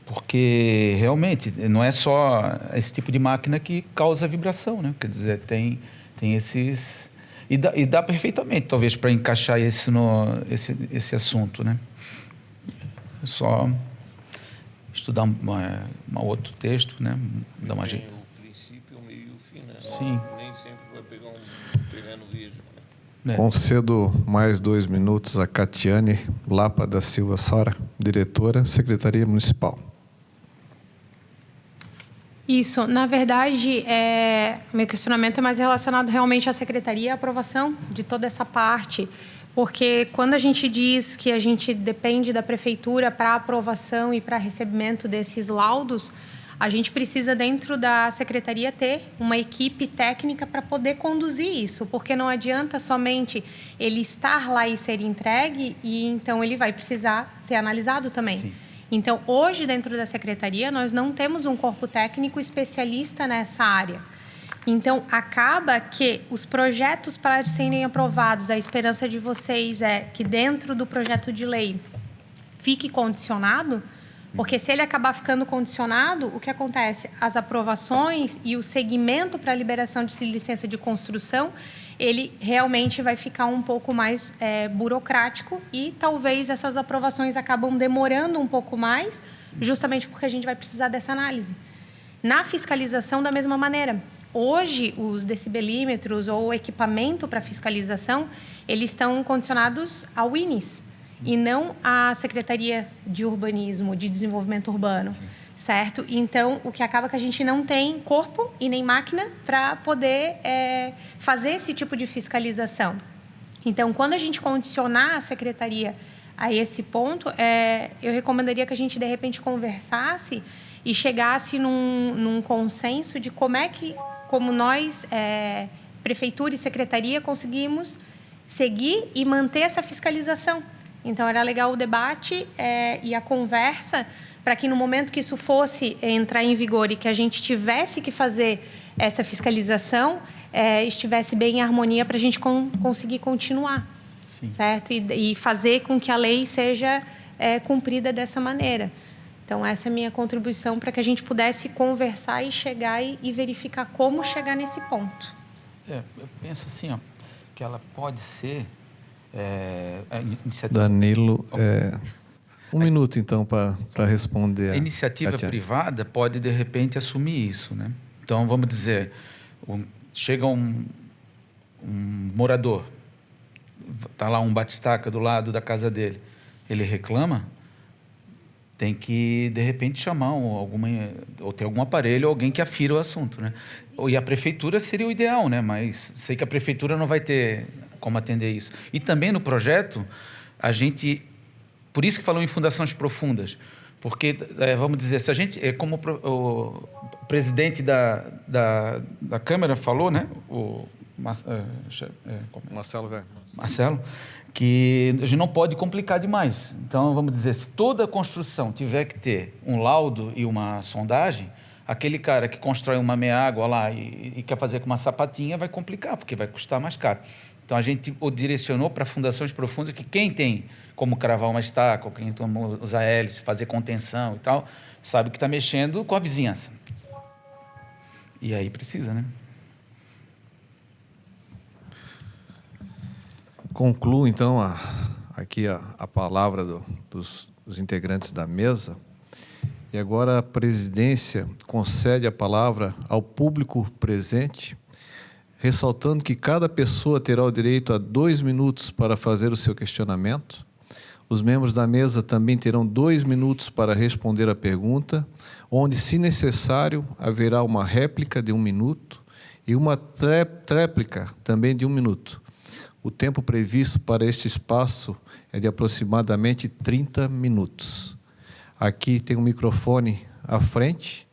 Porque realmente não é só esse tipo de máquina que causa vibração, né? Quer dizer, tem esses... E dá perfeitamente, talvez, para encaixar esse assunto, né? É só estudar um outro texto, né? Dar uma Tem jeito. o princípio, o meio e o fim, né? Sim. Nem sempre vai pegar um terreno virgem, né? É. Concedo mais 2 minutos a Catiane Lapa da Silva Sora, diretora, Secretaria Municipal. Isso, na verdade, meu questionamento é mais relacionado realmente à secretaria e à aprovação de toda essa parte, porque quando a gente diz que a gente depende da prefeitura para aprovação e para recebimento desses laudos, a gente precisa, dentro da secretaria, ter uma equipe técnica para poder conduzir isso, porque não adianta somente ele estar lá e ser entregue, e então ele vai precisar ser analisado também. Sim. Então, hoje, dentro da secretaria, nós não temos um corpo técnico especialista nessa área. Então, acaba que os projetos, para serem aprovados, a esperança de vocês é que, dentro do projeto de lei, fique condicionado, porque se ele acabar ficando condicionado, o que acontece? As aprovações e o segmento para a liberação de licença de construção, ele realmente vai ficar um pouco mais burocrático e talvez essas aprovações acabam demorando um pouco mais, justamente porque a gente vai precisar dessa análise. Na fiscalização, da mesma maneira. Hoje, os decibelímetros ou o equipamento para fiscalização, eles estão condicionados ao INES e não à Secretaria de Urbanismo, de Desenvolvimento Urbano. Sim. Certo? Então, o que acaba que a gente não tem corpo e nem máquina para poder fazer esse tipo de fiscalização. Então, quando a gente condicionar a secretaria a esse ponto, eu recomendaria que a gente, de repente, conversasse e chegasse num consenso de como nós, prefeitura e secretaria, conseguimos seguir e manter essa fiscalização. Então, era legal o debate e a conversa para que, no momento que isso fosse entrar em vigor e que a gente tivesse que fazer essa fiscalização, estivesse bem em harmonia para a gente conseguir continuar. Sim. Certo? E fazer com que a lei seja cumprida dessa maneira. Então, essa é a minha contribuição para que a gente pudesse conversar e chegar e verificar como chegar nesse ponto. Eu penso assim, ó, que ela pode ser a iniciativa... Danilo, 1 minuto, então, para responder. A iniciativa privada pode, de repente, assumir isso, né? Então, vamos dizer, chega um morador, está lá um batistaca do lado da casa dele, ele reclama, tem que, de repente, chamar ou ter algum aparelho, alguém que afira o assunto, né? E a prefeitura seria o ideal, né? Mas sei que a prefeitura não vai ter como atender isso. E também no projeto, a gente... Por isso que falou em fundações profundas, porque, vamos dizer, se a gente... como o presidente da Câmara falou, né? Marcelo Velho. Marcelo, que a gente não pode complicar demais. Então, vamos dizer, se toda construção tiver que ter um laudo e uma sondagem, aquele cara que constrói uma meia-água lá e quer fazer com uma sapatinha vai complicar, porque vai custar mais caro. Então, a gente o direcionou para fundações profundas, que quem tem como cravar uma estaca, ou quem usar hélice, fazer contenção e tal, sabe que está mexendo com a vizinhança. E aí precisa, né? Concluo, então, aqui a palavra dos integrantes da mesa. E agora a presidência concede a palavra ao público presente, ressaltando que cada pessoa terá o direito a 2 minutos para fazer o seu questionamento. Os membros da mesa também terão 2 minutos para responder a pergunta, onde, se necessário, haverá uma réplica de 1 minuto e uma tréplica também de 1 minuto. O tempo previsto para este espaço é de aproximadamente 30 minutos. Aqui tem um microfone à frente,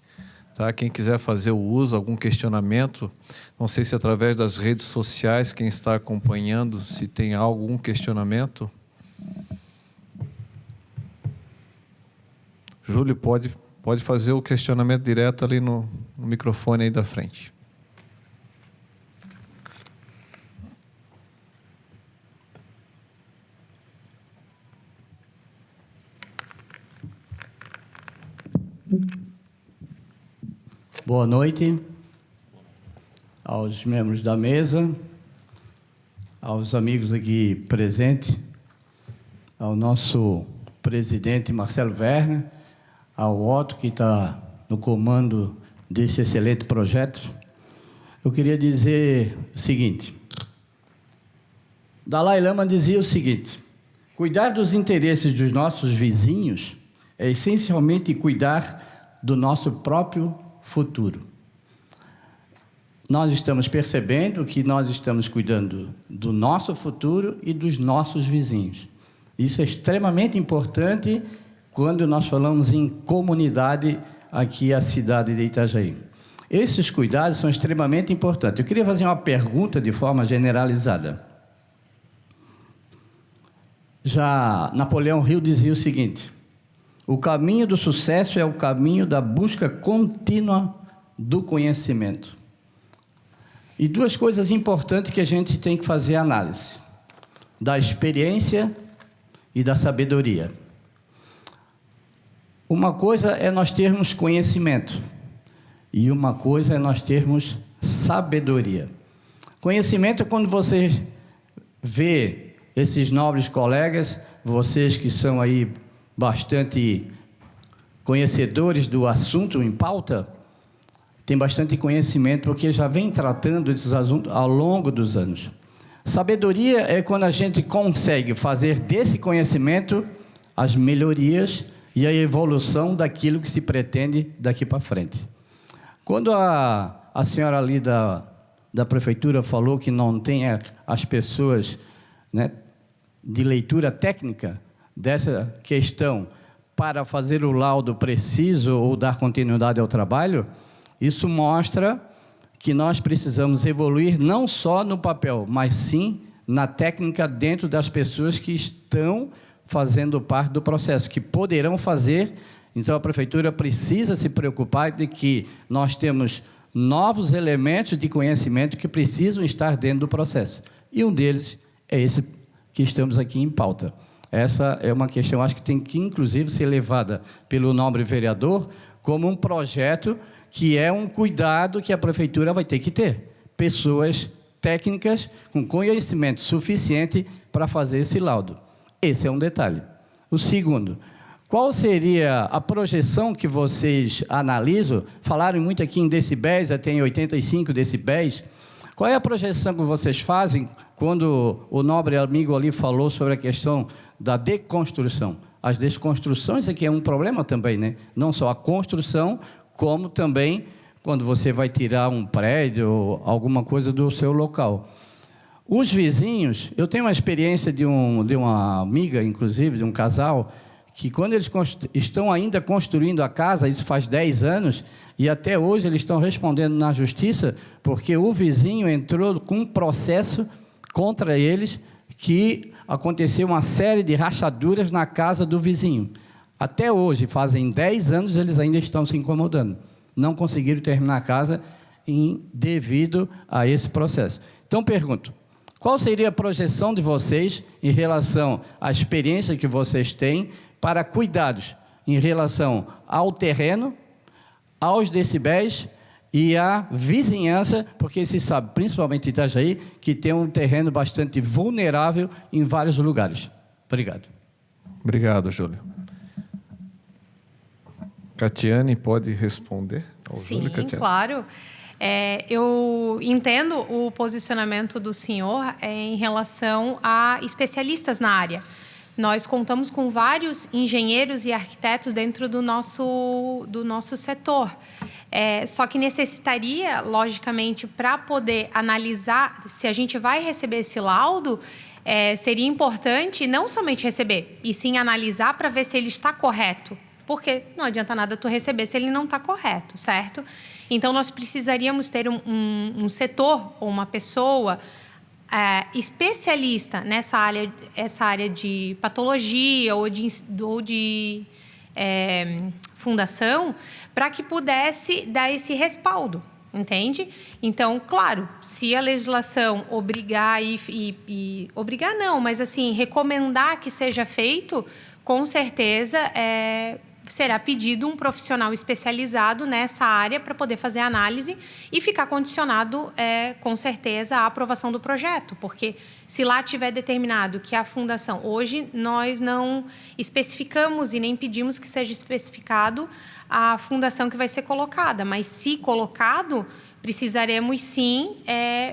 tá? Quem quiser fazer o uso, algum questionamento, não sei se através das redes sociais, quem está acompanhando, se tem algum questionamento. Júlio, pode fazer o questionamento direto ali no microfone aí da frente. Boa noite aos membros da mesa, aos amigos aqui presentes, ao nosso presidente Marcelo Werner, ao Otto, que está no comando desse excelente projeto. Eu queria dizer o seguinte: Dalai Lama dizia o seguinte: cuidar dos interesses dos nossos vizinhos é essencialmente cuidar do nosso próprio futuro. Nós estamos percebendo que nós estamos cuidando do nosso futuro e dos nossos vizinhos. Isso é extremamente importante quando nós falamos em comunidade aqui, a cidade de Itajaí. Esses cuidados são extremamente importantes. Eu queria fazer uma pergunta de forma generalizada. Já Napoleão Hill dizia o seguinte: o caminho do sucesso é o caminho da busca contínua do conhecimento. E duas coisas importantes que a gente tem que fazer análise: da experiência e da sabedoria. Uma coisa é nós termos conhecimento e uma coisa é nós termos sabedoria. Conhecimento é quando você vê esses nobres colegas, vocês que são aí bastante conhecedores do assunto em pauta, tem bastante conhecimento porque já vem tratando esses assuntos ao longo dos anos. Sabedoria é quando a gente consegue fazer desse conhecimento as melhorias e a evolução daquilo que se pretende daqui para frente. Quando a senhora ali da prefeitura falou que não tem as pessoas, né, de leitura técnica dessa questão para fazer o laudo preciso ou dar continuidade ao trabalho, isso mostra que nós precisamos evoluir não só no papel, mas sim na técnica dentro das pessoas que estão fazendo parte do processo, que poderão fazer. Então, a prefeitura precisa se preocupar de que nós temos novos elementos de conhecimento que precisam estar dentro do processo. E um deles é esse que estamos aqui em pauta. Essa é uma questão, acho que tem que, inclusive, ser levada pelo nobre vereador como um projeto que é um cuidado que a prefeitura vai ter que ter. Pessoas técnicas com conhecimento suficiente para fazer esse laudo. Esse é um detalhe. O segundo: qual seria a projeção que vocês analisam? Falaram muito aqui em decibéis, até em 85 decibéis. Qual é a projeção que vocês fazem quando o nobre amigo ali falou sobre a questão da deconstrução? As desconstruções aqui é um problema também, né? Não só a construção, como também quando você vai tirar um prédio ou alguma coisa do seu local. Os vizinhos, eu tenho uma experiência de uma amiga, inclusive, de um casal, que quando eles estão ainda construindo a casa, isso faz 10 anos, e até hoje eles estão respondendo na justiça, porque o vizinho entrou com um processo contra eles, que aconteceu uma série de rachaduras na casa do vizinho. Até hoje, fazem 10 anos, eles ainda estão se incomodando. Não conseguiram terminar a casa devido a esse processo. Então, pergunto: qual seria a projeção de vocês em relação à experiência que vocês têm para cuidados em relação ao terreno, aos decibéis e à vizinhança, porque se sabe, principalmente em Itajaí, que tem um terreno bastante vulnerável em vários lugares. Obrigado. Obrigado, Júlio. Catiane, pode responder? Sim, claro. Eu entendo o posicionamento do senhor em relação a especialistas na área. Nós contamos com vários engenheiros e arquitetos dentro do nosso setor. Só que necessitaria, logicamente, para poder analisar se a gente vai receber esse laudo, seria importante não somente receber, e sim analisar para ver se ele está correto. Porque não adianta nada tu receber se ele não está correto, certo? Então, nós precisaríamos ter um setor ou uma pessoa especialista nessa área de patologia ou de fundação, para que pudesse dar esse respaldo, entende? Então, claro, se a legislação obrigar obrigar não, mas assim, recomendar que seja feito, com certeza será pedido um profissional especializado nessa área para poder fazer a análise e ficar condicionado, com certeza, à aprovação do projeto, porque se lá tiver determinado que a fundação... Hoje, nós não especificamos e nem pedimos que seja especificado a fundação que vai ser colocada, mas se colocado, precisaremos sim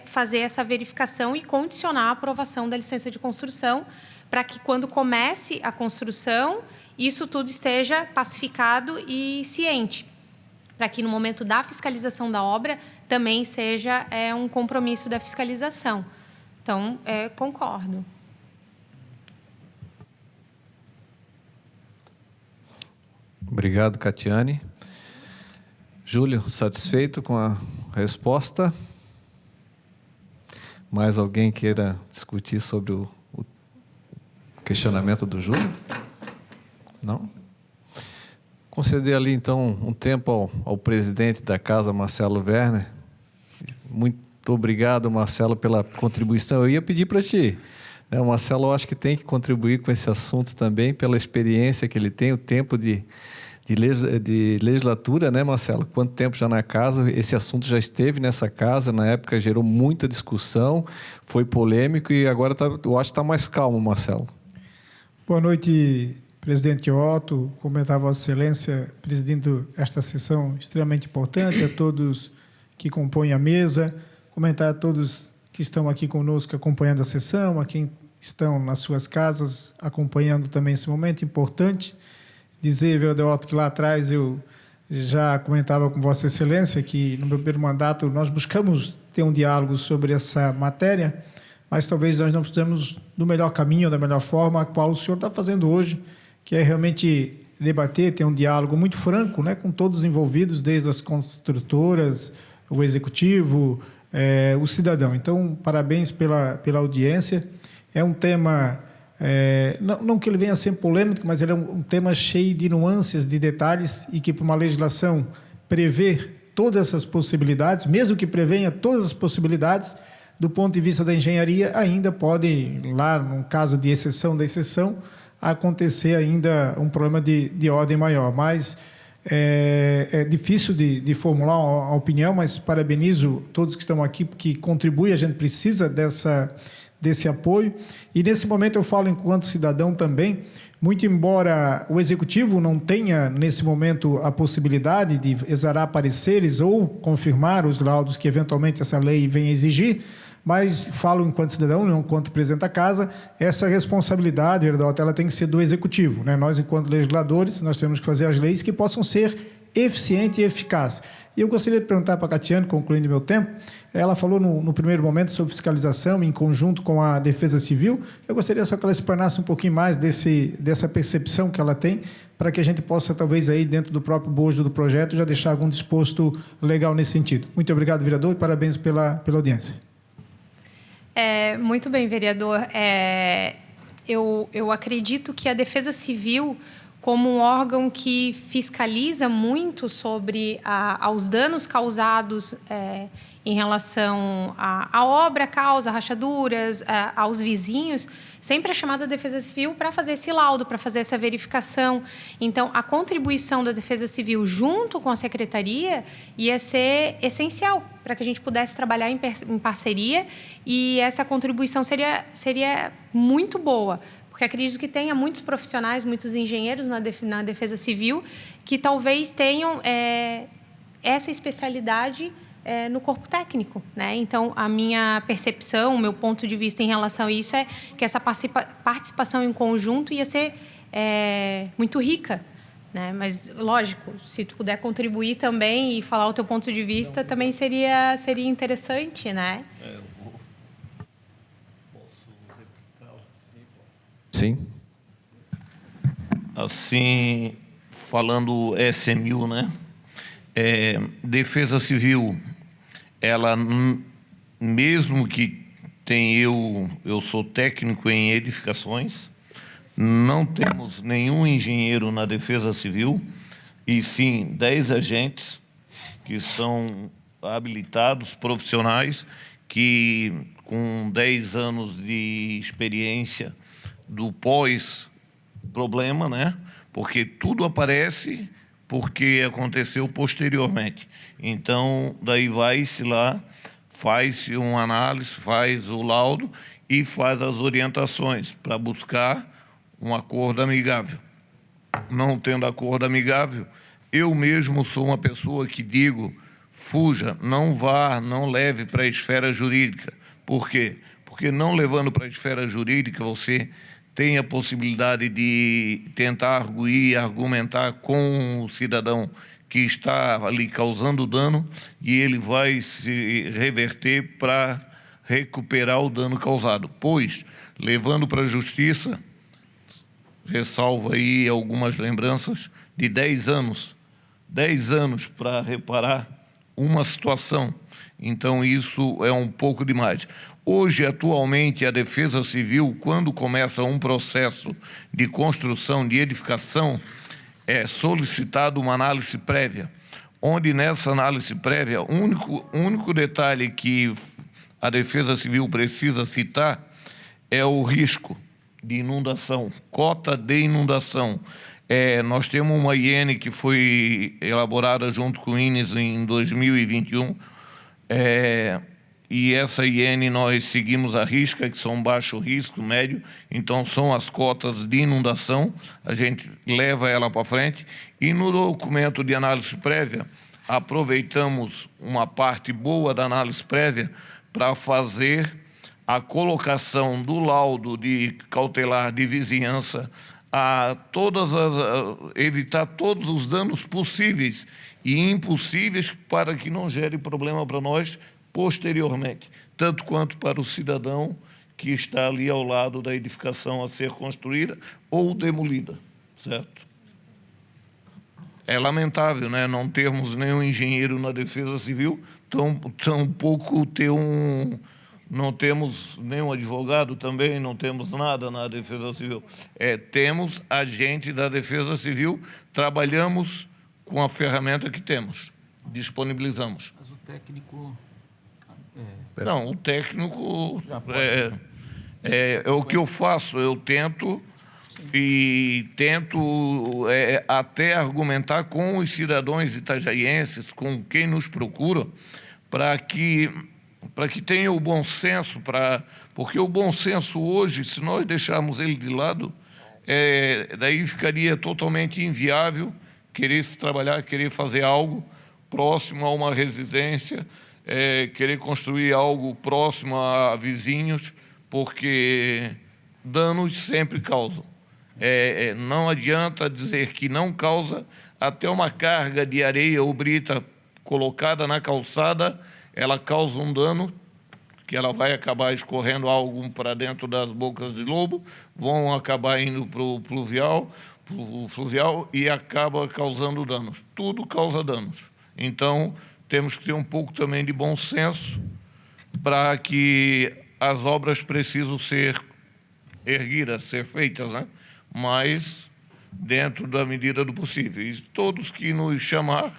fazer essa verificação e condicionar a aprovação da licença de construção para que, quando comece a construção, isso tudo esteja pacificado e ciente, para que, no momento da fiscalização da obra, também seja um compromisso da fiscalização. Então, concordo. Obrigado, Catiane. Júlio, satisfeito com a resposta? Mais alguém queira discutir sobre o questionamento do Júlio? Não? Conceder ali, então, um tempo ao presidente da casa, Marcelo Werner. Muito obrigado, Marcelo, pela contribuição. Eu ia pedir para ti, né? O Marcelo, eu acho que tem que contribuir com esse assunto também, pela experiência que ele tem, o tempo de legislatura, né, Marcelo? Quanto tempo já na casa? Esse assunto já esteve nessa casa, na época gerou muita discussão, foi polêmico e agora eu acho que está mais calmo, Marcelo. Boa noite, presidente Otto, cumprimentar Vossa Excelência, presidindo esta sessão extremamente importante, a todos que compõem a mesa, comentar a todos que estão aqui conosco acompanhando a sessão, a quem estão nas suas casas acompanhando também esse momento importante. Dizer, vereador Otto, que lá atrás eu já comentava com Vossa Excelência que no meu primeiro mandato nós buscamos ter um diálogo sobre essa matéria, mas talvez nós não fizemos do melhor caminho, da melhor forma, a qual o senhor está fazendo hoje, que é realmente debater, ter um diálogo muito franco, né, com todos os envolvidos, desde as construtoras, o executivo, o cidadão. Então, parabéns pela audiência. É um tema... não que ele venha a ser polêmico, mas ele é um tema cheio de nuances, de detalhes, e que, para uma legislação prever todas essas possibilidades, mesmo que prevenha todas as possibilidades, do ponto de vista da engenharia, ainda pode, lá, num caso de exceção da exceção, acontecer ainda um problema de ordem maior. Mas é difícil de formular uma opinião, mas parabenizo todos que estão aqui, porque contribuem, a gente precisa desse apoio. E, nesse momento, eu falo enquanto cidadão também, muito embora o Executivo não tenha, nesse momento, a possibilidade de exarar pareceres ou confirmar os laudos que, eventualmente, essa lei venha exigir, mas falo enquanto cidadão, não enquanto presidente da Casa, essa responsabilidade, ela tem que ser do Executivo, né? Nós, enquanto legisladores, nós temos que fazer as leis que possam ser eficientes e eficazes. E eu gostaria de perguntar para a Catiane, concluindo meu tempo, ela falou no primeiro momento sobre fiscalização em conjunto com a Defesa Civil. Eu gostaria só que ela explanasse um pouquinho mais dessa percepção que ela tem, para que a gente possa, talvez, aí dentro do próprio bojo do projeto, já deixar algum disposto legal nesse sentido. Muito obrigado, vereador, e parabéns pela audiência. Muito bem, vereador. Eu acredito que a Defesa Civil, como um órgão que fiscaliza muito sobre aos danos causados em relação à obra, causa, rachaduras, aos vizinhos, sempre é chamada a Defesa Civil para fazer esse laudo, para fazer essa verificação. Então, a contribuição da Defesa Civil junto com a Secretaria ia ser essencial para que a gente pudesse trabalhar em parceria, e essa contribuição seria muito boa, porque acredito que tenha muitos profissionais, muitos engenheiros na Defesa Civil que talvez tenham essa especialidade no corpo técnico, né? Então, a minha percepção, o meu ponto de vista em relação a isso é que essa participação em conjunto ia ser muito rica, né? Mas, lógico, se tu puder contribuir também e falar o teu ponto de vista, também seria interessante, né? Sim. Assim, falando SMU, né? Defesa Civil, ela, mesmo que eu sou técnico em edificações, não temos nenhum engenheiro na Defesa Civil, e sim 10 agentes que são habilitados, profissionais, que com 10 anos de experiência do pós-problema, né, porque tudo aparece porque aconteceu posteriormente. Então, daí vai-se lá, faz-se uma análise, faz o laudo e faz as orientações para buscar um acordo amigável. Não tendo acordo amigável, eu mesmo sou uma pessoa que digo, fuja, não vá, não leve para a esfera jurídica. Por quê? Porque não levando para a esfera jurídica, você tem a possibilidade de tentar arguir, argumentar com o cidadão que está ali causando dano e ele vai se reverter para recuperar o dano causado. Pois, levando para a justiça, ressalvo aí algumas lembranças de 10 anos. 10 anos para reparar uma situação. Então, isso é um pouco demais. Hoje, atualmente, a Defesa Civil, quando começa um processo de construção, de edificação, é solicitado uma análise prévia, onde nessa análise prévia, o único detalhe que a Defesa Civil precisa citar é o risco de inundação, cota de inundação. Nós temos uma IN que foi elaborada junto com o INES em 2021, e essa IN nós seguimos a risca, que são baixo risco, médio, então são as cotas de inundação, a gente leva ela para frente, e no documento de análise prévia, aproveitamos uma parte boa da análise prévia para fazer a colocação do laudo de cautelar de vizinhança a evitar todos os danos possíveis e impossíveis para que não gere problema para nós posteriormente, tanto quanto para o cidadão que está ali ao lado da edificação a ser construída ou demolida, certo? É lamentável, né, não termos nenhum engenheiro na Defesa Civil, tampouco ter não temos nenhum advogado também, não temos nada na Defesa Civil. Temos agente da Defesa Civil, trabalhamos com a ferramenta que temos, disponibilizamos. Mas o técnico... Não, o técnico é o que eu faço, eu tento até argumentar com os cidadãos itajaienses, com quem nos procura, para que tenha o bom senso, porque o bom senso hoje, se nós deixarmos ele de lado, daí ficaria totalmente inviável querer se trabalhar, querer fazer algo próximo a uma residência, querer construir algo próximo a vizinhos, porque danos sempre causam. Não adianta dizer que não causa, até uma carga de areia ou brita colocada na calçada, ela causa um dano, que ela vai acabar escorrendo algo para dentro das bocas de lobo, vão acabar indo para o fluvial e acaba causando danos. Tudo causa danos. Então, temos que ter um pouco também de bom senso para que as obras precisam ser erguidas, ser feitas, né? Mas dentro da medida do possível. E todos que nos chamar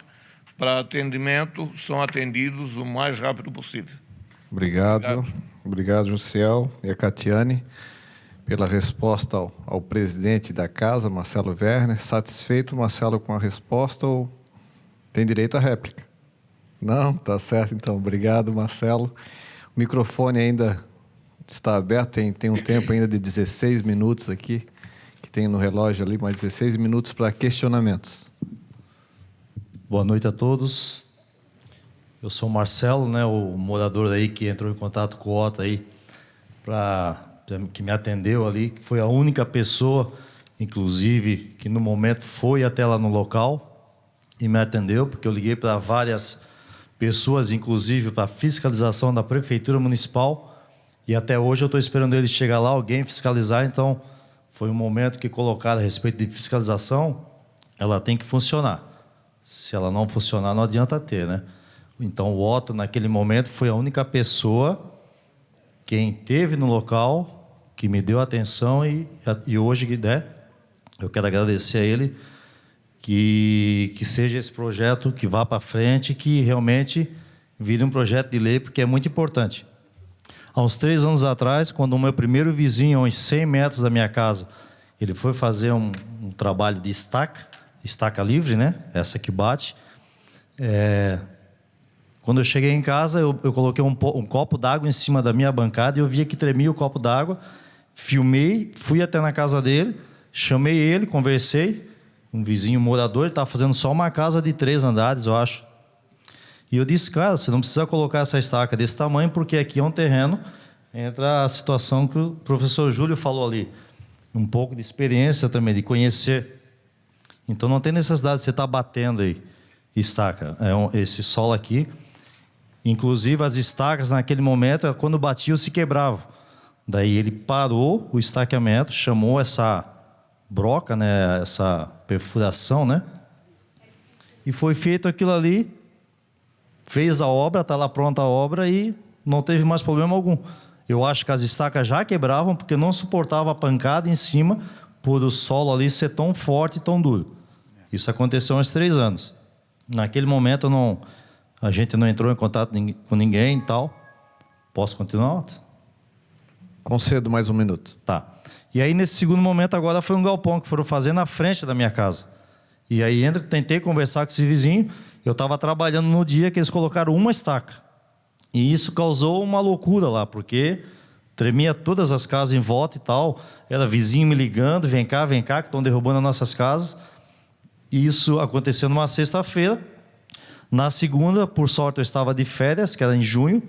para atendimento são atendidos o mais rápido possível. Obrigado, Jussiel e a Catiane, pela resposta ao presidente da casa, Marcelo Werner. Satisfeito, Marcelo, com a resposta ou tem direito à réplica? Não? Tá certo, então. Obrigado, Marcelo. O microfone ainda está aberto, tem um tempo ainda de 16 minutos aqui, que tem no relógio ali, mais 16 minutos para questionamentos. Boa noite a todos. Eu sou o Marcelo, né, o morador aí que entrou em contato com o Otto aí, que me atendeu ali, que foi a única pessoa, inclusive, que no momento foi até lá no local e me atendeu, porque eu liguei para várias pessoas, inclusive para fiscalização da Prefeitura Municipal, e até hoje eu estou esperando ele chegar lá, alguém fiscalizar. Então, foi um momento que colocaram a respeito de fiscalização, ela tem que funcionar. Se ela não funcionar, não adianta ter, né? Então, o Otto, naquele momento, foi a única pessoa quem esteve no local, que me deu atenção, e hoje, né, eu quero agradecer a ele, que seja esse projeto que vá para frente, que realmente vire um projeto de lei, porque é muito importante. Há uns 3 anos atrás, quando o meu primeiro vizinho, a uns 100 metros da minha casa, Ele foi fazer um trabalho de estaca livre, né? Essa que bate. Quando eu cheguei em casa, eu coloquei um copo d'água em cima da minha bancada e eu via que tremia o copo d'água. Filmei, fui até na casa dele, chamei ele, conversei. Um vizinho morador, ele estava fazendo só uma casa de 3 andares, eu acho. E eu disse, cara, você não precisa colocar essa estaca desse tamanho, porque aqui é um terreno. Entra a situação que o professor Júlio falou ali. Um pouco de experiência também, de conhecer. Então não tem necessidade de você estar batendo aí estaca. Esse solo aqui. Inclusive as estacas naquele momento, quando batiam, se quebravam. Daí ele parou o estaqueamento, chamou essa broca, né, essa perfuração, né? E foi feito aquilo ali, fez a obra, está lá pronta a obra e não teve mais problema algum. Eu acho que as estacas já quebravam porque não suportava a pancada em cima por o solo ali ser tão forte e tão duro. Isso aconteceu há uns 3 anos. Naquele momento a gente não entrou em contato com ninguém e tal. Posso continuar, Otto? Concedo mais 1 minuto. Tá. E aí, nesse segundo momento, agora foi um galpão que foram fazer na frente da minha casa. E aí, tentei conversar com esse vizinho. Eu estava trabalhando no dia que eles colocaram uma estaca. E isso causou uma loucura lá, porque tremia todas as casas em volta e tal. Era vizinho me ligando, vem cá, que estão derrubando as nossas casas. E isso aconteceu numa sexta-feira. Na segunda, por sorte, eu estava de férias, que era em junho.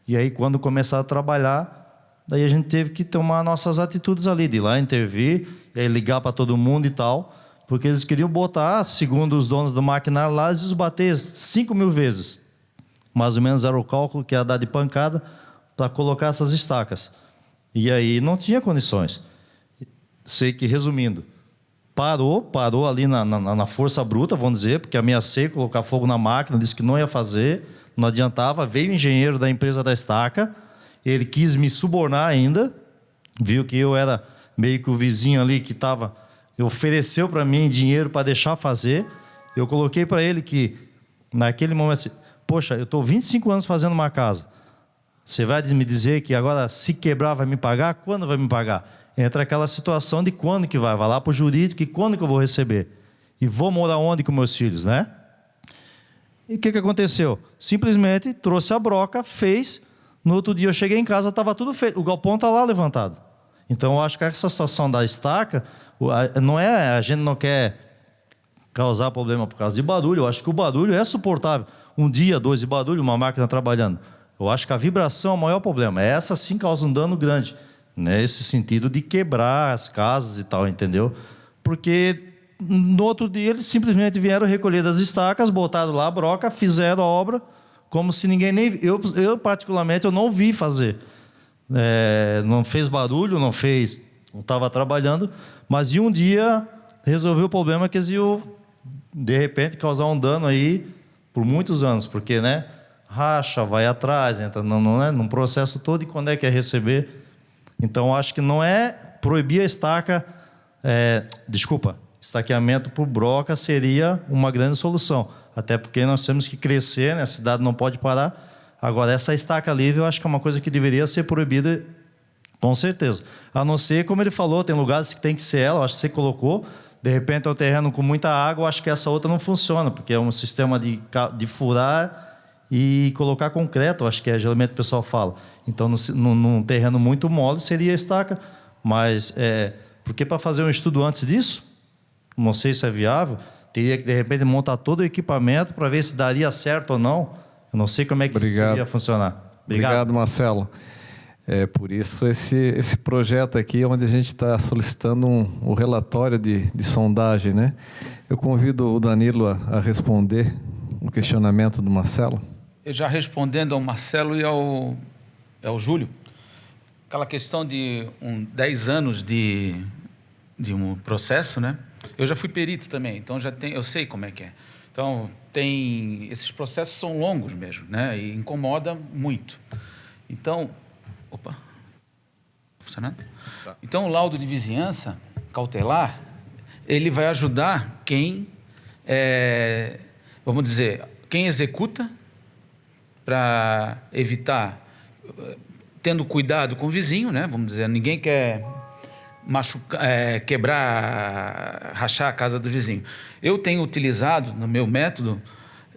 E aí, quando começaram a trabalhar, daí a gente teve que tomar nossas atitudes ali, de ir lá intervir, e aí ligar para todo mundo e tal, porque eles queriam botar, segundo os donos do maquinário lá, eles iam bater 5.000 vezes. Mais ou menos era o cálculo que ia dar de pancada para colocar essas estacas. E aí não tinha condições. Sei que, resumindo, parou ali na força bruta, vamos dizer, porque ameacei colocar fogo na máquina, disse que não ia fazer, não adiantava. Veio o engenheiro da empresa da estaca, ele quis me subornar ainda, viu que eu era meio que o vizinho ali que estava... Ofereceu para mim dinheiro para deixar fazer. Eu coloquei para ele que, naquele momento, assim, poxa, eu estou 25 anos fazendo uma casa. Você vai me dizer que agora, se quebrar, vai me pagar? Quando vai me pagar? Entra aquela situação de quando que vai lá para o jurídico e quando que eu vou receber. E vou morar onde com meus filhos, né? E o que aconteceu? Simplesmente trouxe a broca, fez... No outro dia eu cheguei em casa, estava tudo feito. O galpão está lá levantado. Então eu acho que essa situação da estaca, a gente não quer causar problema por causa de barulho. Eu acho que o barulho é suportável. 1 dia, 2 de barulho, uma máquina trabalhando. Eu acho que a vibração é o maior problema. Essa sim causa um dano grande. Nesse sentido de quebrar as casas e tal, entendeu? Porque no outro dia eles simplesmente vieram recolher das estacas, botaram lá a broca, fizeram a obra... Como se ninguém nem... Eu particularmente, eu não vi fazer. Não fez barulho, não estava trabalhando, mas em um dia resolveu o problema que eles iam, de repente, causar um dano aí por muitos anos, porque, né, racha, vai atrás, entra num processo todo, e quando é que é receber? Então, acho que não é proibir a estaca... estaqueamento por broca seria uma grande solução. Até porque nós temos que crescer, né? A cidade não pode parar. Agora, essa estaca livre, eu acho que é uma coisa que deveria ser proibida, com certeza. A não ser, como ele falou, tem lugares que tem que ser ela, eu acho que você colocou. De repente, é um terreno com muita água, eu acho que essa outra não funciona, porque é um sistema de furar e colocar concreto, eu acho que geralmente o pessoal fala. Então, num terreno muito mole, seria a estaca. Mas, porque para fazer um estudo antes disso, não sei se é viável... Teria que, de repente, montar todo o equipamento para ver se daria certo ou não. Eu não sei como é que isso iria funcionar. Obrigado, Marcelo. Por isso, esse projeto aqui, onde a gente está solicitando o relatório de sondagem, né? Eu convido o Danilo a responder o questionamento do Marcelo. Eu já respondendo ao Marcelo e ao Júlio, aquela questão de 10 anos de um processo, né? Eu já fui perito também, então eu sei como é que é. Então, esses processos são longos mesmo, né? E incomoda muito. Então, funcionando? Tá. Então, o laudo de vizinhança cautelar, ele vai ajudar quem quem executa, para evitar, tendo cuidado com o vizinho, né? Vamos dizer, ninguém quer quebrar, rachar a casa do vizinho. Eu tenho utilizado, no meu método,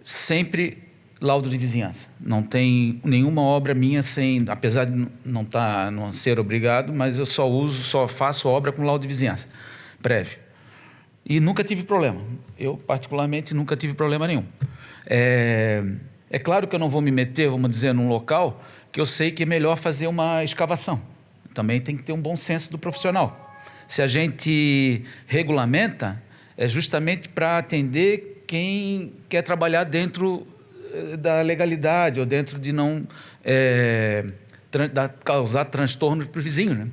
sempre laudo de vizinhança. Não tem nenhuma obra minha sem, apesar de não ser obrigado, mas eu só faço obra com laudo de vizinhança prévio. E nunca tive problema. Eu, particularmente, nunca tive problema nenhum. É claro que eu não vou me meter, vamos dizer, num local que eu sei que é melhor fazer uma escavação. Também tem que ter um bom senso do profissional. Se a gente regulamenta, é justamente para atender quem quer trabalhar dentro da legalidade ou dentro de não causar transtornos para o vizinho, né?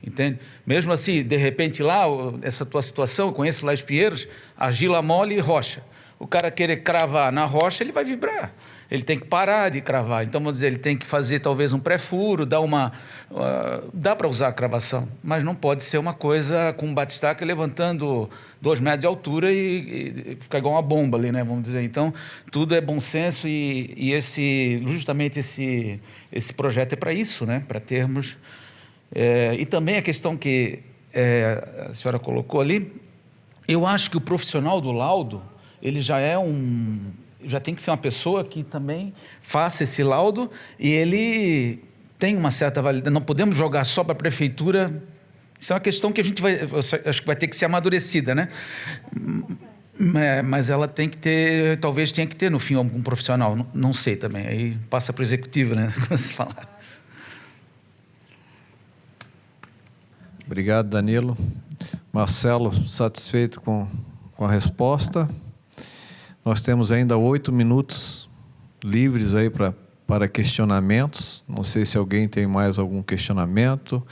Entende? Mesmo assim, de repente lá, essa tua situação, eu conheço lá os Pinheiros, argila mole e rocha. O cara querer cravar na rocha, ele vai vibrar. Ele tem que parar de cravar. Então, vamos dizer, ele tem que fazer talvez um pré-furo, dá para usar a cravação, mas não pode ser uma coisa com um batistaca levantando 2 metros de altura e ficar igual uma bomba ali, né? Vamos dizer. Então, tudo é bom senso e justamente esse projeto é para isso, né? Para termos... e também a questão que a senhora colocou ali, eu acho que o profissional do laudo, ele já tem que ser uma pessoa que também faça esse laudo e ele tem uma certa validade. Não podemos jogar só para a prefeitura. Isso é uma questão que acho que vai ter que ser amadurecida, né? Mas ela tem que ter, talvez tenha que ter no fim algum profissional, não sei também. Aí passa para o executivo, né? Como se falar. Obrigado, Danilo. Marcelo, satisfeito com a resposta. Nós temos ainda 8 minutos livres aí para questionamentos. Não sei se alguém tem mais algum questionamento.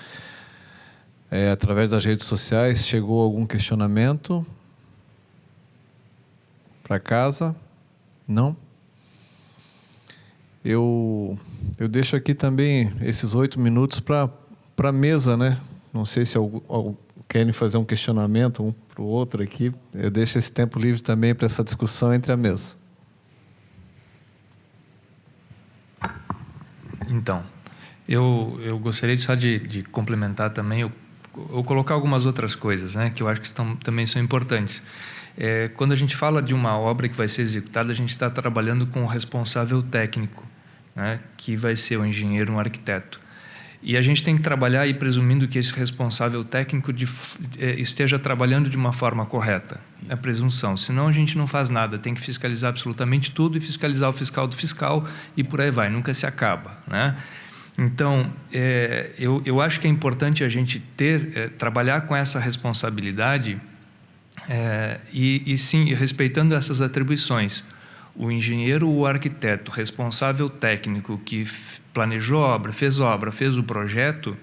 Através das redes sociais, chegou algum questionamento para casa? Não? Eu deixo aqui também esses 8 minutos para a mesa, né? Não sei se querem fazer um questionamento um para o outro aqui. Eu deixo esse tempo livre também para essa discussão entre a mesa. Então, eu gostaria só de complementar também, ou colocar algumas outras coisas, né, que eu acho que também são importantes. Quando a gente fala de uma obra que vai ser executada, a gente está trabalhando com o responsável técnico, né, que vai ser o engenheiro, um arquiteto. E a gente tem que trabalhar aí presumindo que esse responsável técnico esteja trabalhando de uma forma correta. É a presunção. Senão a gente não faz nada. Tem que fiscalizar absolutamente tudo e fiscalizar o fiscal do fiscal e por aí vai. Nunca se acaba, né? Então, eu acho que é importante a gente trabalhar com essa responsabilidade e sim, respeitando essas atribuições. O engenheiro ou o arquiteto responsável técnico que planejou a obra, fez o projeto,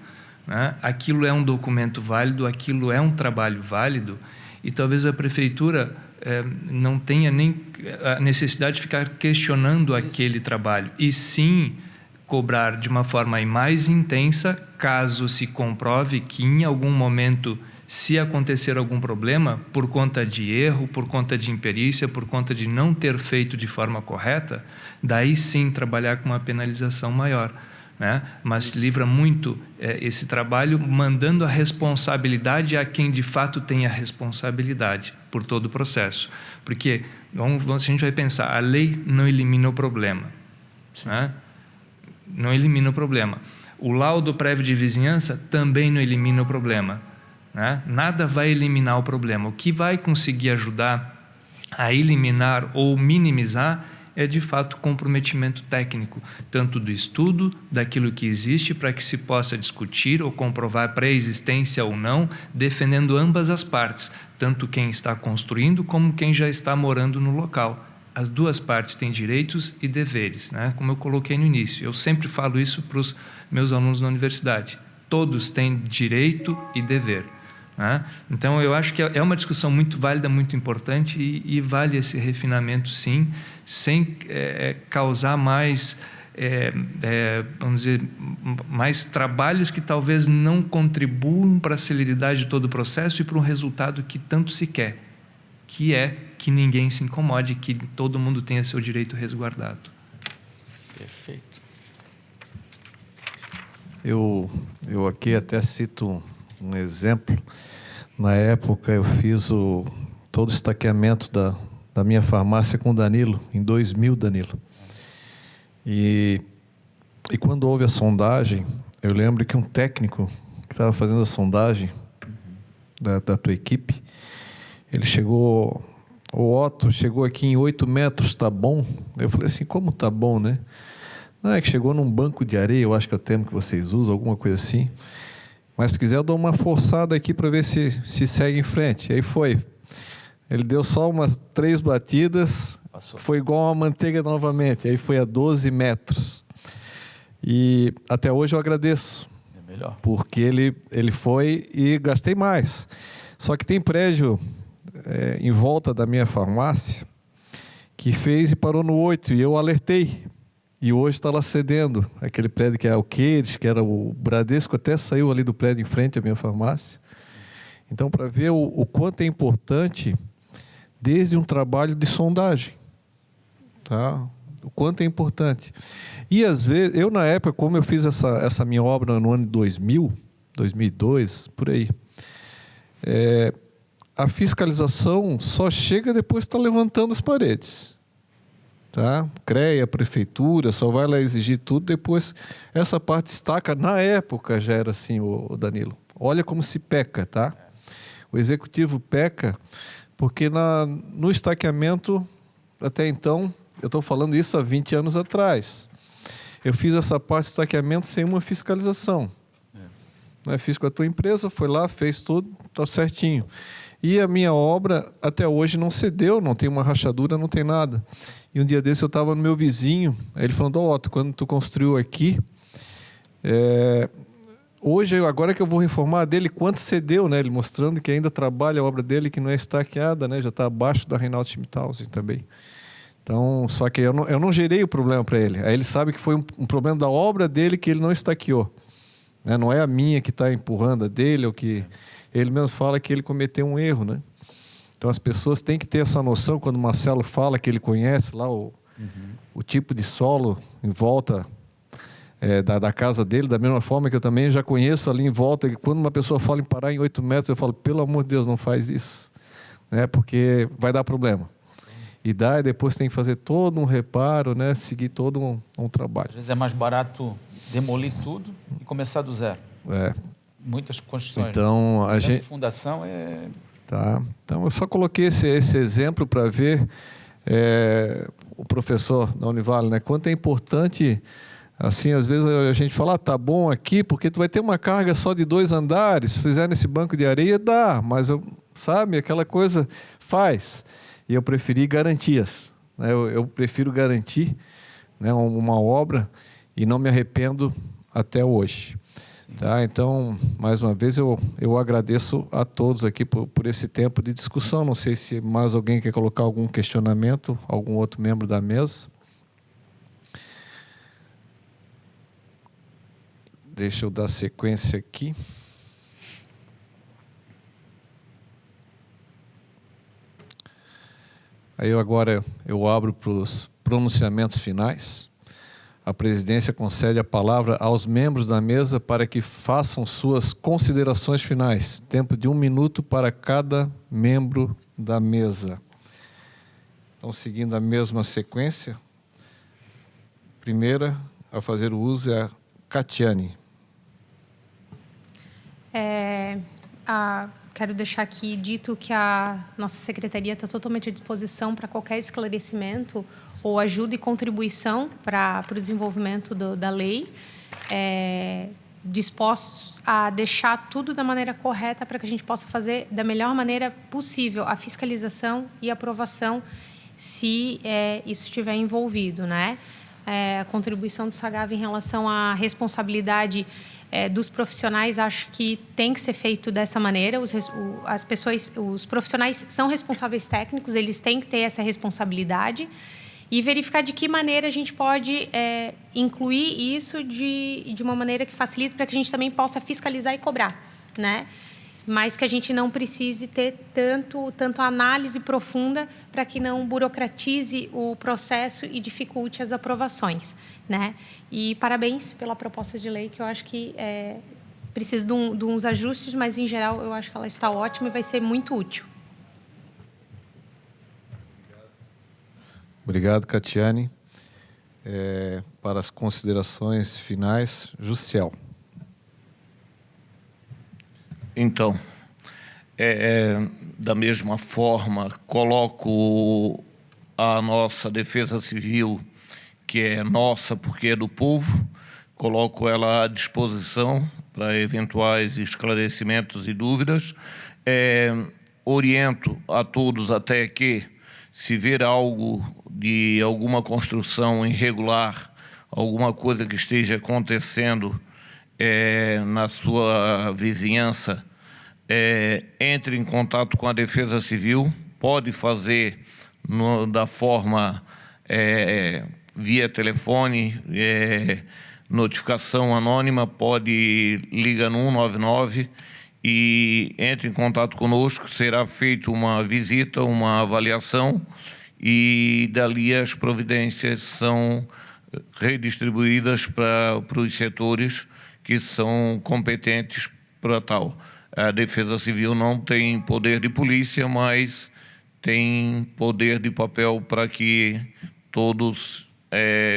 né? Aquilo é um documento válido, aquilo é um trabalho válido e talvez a prefeitura não tenha nem a necessidade de ficar questionando aquele trabalho e sim cobrar de uma forma mais intensa caso se comprove que em algum momento, se acontecer algum problema por conta de erro, por conta de imperícia, por conta de não ter feito de forma correta, daí sim trabalhar com uma penalização maior, né? Mas livra muito esse trabalho mandando a responsabilidade a quem de fato tem a responsabilidade por todo o processo. Porque se a gente vai pensar, a lei não elimina o problema, né? Não elimina o problema. O laudo prévio de vizinhança também não elimina o problema, né? Nada vai eliminar o problema. O que vai conseguir ajudar a eliminar ou minimizar é, de fato, comprometimento técnico, tanto do estudo, daquilo que existe, para que se possa discutir ou comprovar pré-existência ou não, defendendo ambas as partes, tanto quem está construindo como quem já está morando no local. As duas partes têm direitos e deveres, né? Como eu coloquei no início. Eu sempre falo isso para os meus alunos na universidade. Todos têm direito e dever, né? Então, eu acho que é uma discussão muito válida, muito importante e vale esse refinamento, sim, sem causar mais, vamos dizer, mais trabalhos que talvez não contribuam para a celeridade de todo o processo e para um resultado que tanto se quer, que é que ninguém se incomode, que todo mundo tenha seu direito resguardado. Perfeito. Eu aqui até cito um exemplo. Na época, eu fiz todo o estaqueamento da minha farmácia com o Danilo, em 2000, Danilo. E quando houve a sondagem, eu lembro que um técnico que estava fazendo a sondagem da tua equipe, ele chegou... O Otto chegou aqui em 8 metros, tá bom? Eu falei assim, como tá bom, né? Não, é que chegou num banco de areia, eu acho que é o termo que vocês usam, alguma coisa assim. Mas se quiser, eu dou uma forçada aqui para ver se segue em frente. Aí foi. Ele deu só umas 3 batidas, foi igual a manteiga novamente. Aí foi a 12 metros. E até hoje eu agradeço. É melhor. Porque ele foi e gastei mais. Só que tem prédio... em volta da minha farmácia, que fez e parou no 8, e eu alertei. E hoje está lá cedendo. Aquele prédio que é o Queires, que era o Bradesco, até saiu ali do prédio em frente à minha farmácia. Então, para ver o quanto é importante, desde um trabalho de sondagem. Tá? O quanto é importante. E, às vezes, eu na época, como eu fiz essa minha obra no ano de 2000, 2002, por aí, a fiscalização só chega depois que está levantando as paredes. Tá? CREA, prefeitura, só vai lá exigir tudo depois. Essa parte estaca, na época já era assim, o Danilo. Olha como se peca, tá? O executivo peca porque no estaqueamento, até então, eu estou falando isso há 20 anos atrás, eu fiz essa parte de estaqueamento sem uma fiscalização. Fiz com a tua empresa, foi lá, fez tudo, está certinho. E a minha obra até hoje não cedeu, não tem uma rachadura, não tem nada. E um dia desse eu estava no meu vizinho, aí ele falando, Otto, quando tu construiu aqui, hoje, agora que eu vou reformar dele, quanto cedeu, né? Ele mostrando que ainda trabalha a obra dele, que não é estaqueada, né? Já está abaixo da Reinaldo Schmidhausen também. Então, só que eu não gerei o problema para ele. Aí ele sabe que foi um problema da obra dele que ele não estaqueou. Né? Não é a minha que está empurrando a dele, ou que... Ele mesmo fala que ele cometeu um erro, né? Então as pessoas têm que ter essa noção, quando o Marcelo fala que ele conhece lá o tipo de solo em volta da casa dele, da mesma forma que eu também já conheço ali em volta, que quando uma pessoa fala em parar em 8 metros, eu falo, pelo amor de Deus, não faz isso, né? Porque vai dar problema. E depois tem que fazer todo um reparo, né? Seguir todo um trabalho. Às vezes é mais barato demolir tudo e começar do zero. Muitas construções. Então, a gente... fundação Tá. Então, eu só coloquei esse exemplo para ver o professor da Univale, né? Quanto é importante, assim, às vezes a gente fala, tá bom aqui, porque tu vai ter uma carga só de 2 andares, se fizer nesse banco de areia, dá, mas, sabe, aquela coisa faz. E eu preferi garantias, né? Eu prefiro garantir, né, uma obra e não me arrependo até hoje. Tá? Então, mais uma vez, eu agradeço a todos aqui por esse tempo de discussão. Não sei se mais alguém quer colocar algum questionamento, algum outro membro da mesa. Deixa eu dar sequência aqui. Aí agora eu abro para os pronunciamentos finais. A presidência concede a palavra aos membros da mesa para que façam suas considerações finais. Tempo de 1 minuto para cada membro da mesa. Então, seguindo a mesma sequência, primeira a fazer o uso é a Catiane. Quero deixar aqui dito que a nossa secretaria está totalmente à disposição para qualquer esclarecimento ou ajuda e contribuição para o desenvolvimento da lei, dispostos a deixar tudo da maneira correta para que a gente possa fazer da melhor maneira possível a fiscalização e aprovação, se isso estiver envolvido, né? A contribuição do SAGAV em relação à responsabilidade dos profissionais, acho que tem que ser feito dessa maneira. Os profissionais são responsáveis técnicos, eles têm que ter essa responsabilidade e verificar de que maneira a gente pode incluir isso de uma maneira que facilite para que a gente também possa fiscalizar e cobrar, né? Mas que a gente não precise ter tanto análise profunda para que não burocratize o processo e dificulte as aprovações, né? E parabéns pela proposta de lei, que eu acho que precisa de uns ajustes, mas, em geral, eu acho que ela está ótima e vai ser muito útil. Obrigado, Catiane. Para as considerações finais, Jussiel. Então, da mesma forma, coloco a nossa Defesa Civil, que é nossa porque é do povo, coloco ela à disposição para eventuais esclarecimentos e dúvidas. Oriento a todos até que, se ver algo de alguma construção irregular, alguma coisa que esteja acontecendo na sua vizinhança, entre em contato com a Defesa Civil, pode fazer da forma via telefone, notificação anônima, pode ligar no 199 e entre em contato conosco, será feita uma visita, uma avaliação e dali as providências são redistribuídas para os setores que são competentes para tal. A Defesa Civil não tem poder de polícia, mas tem poder de papel para que todos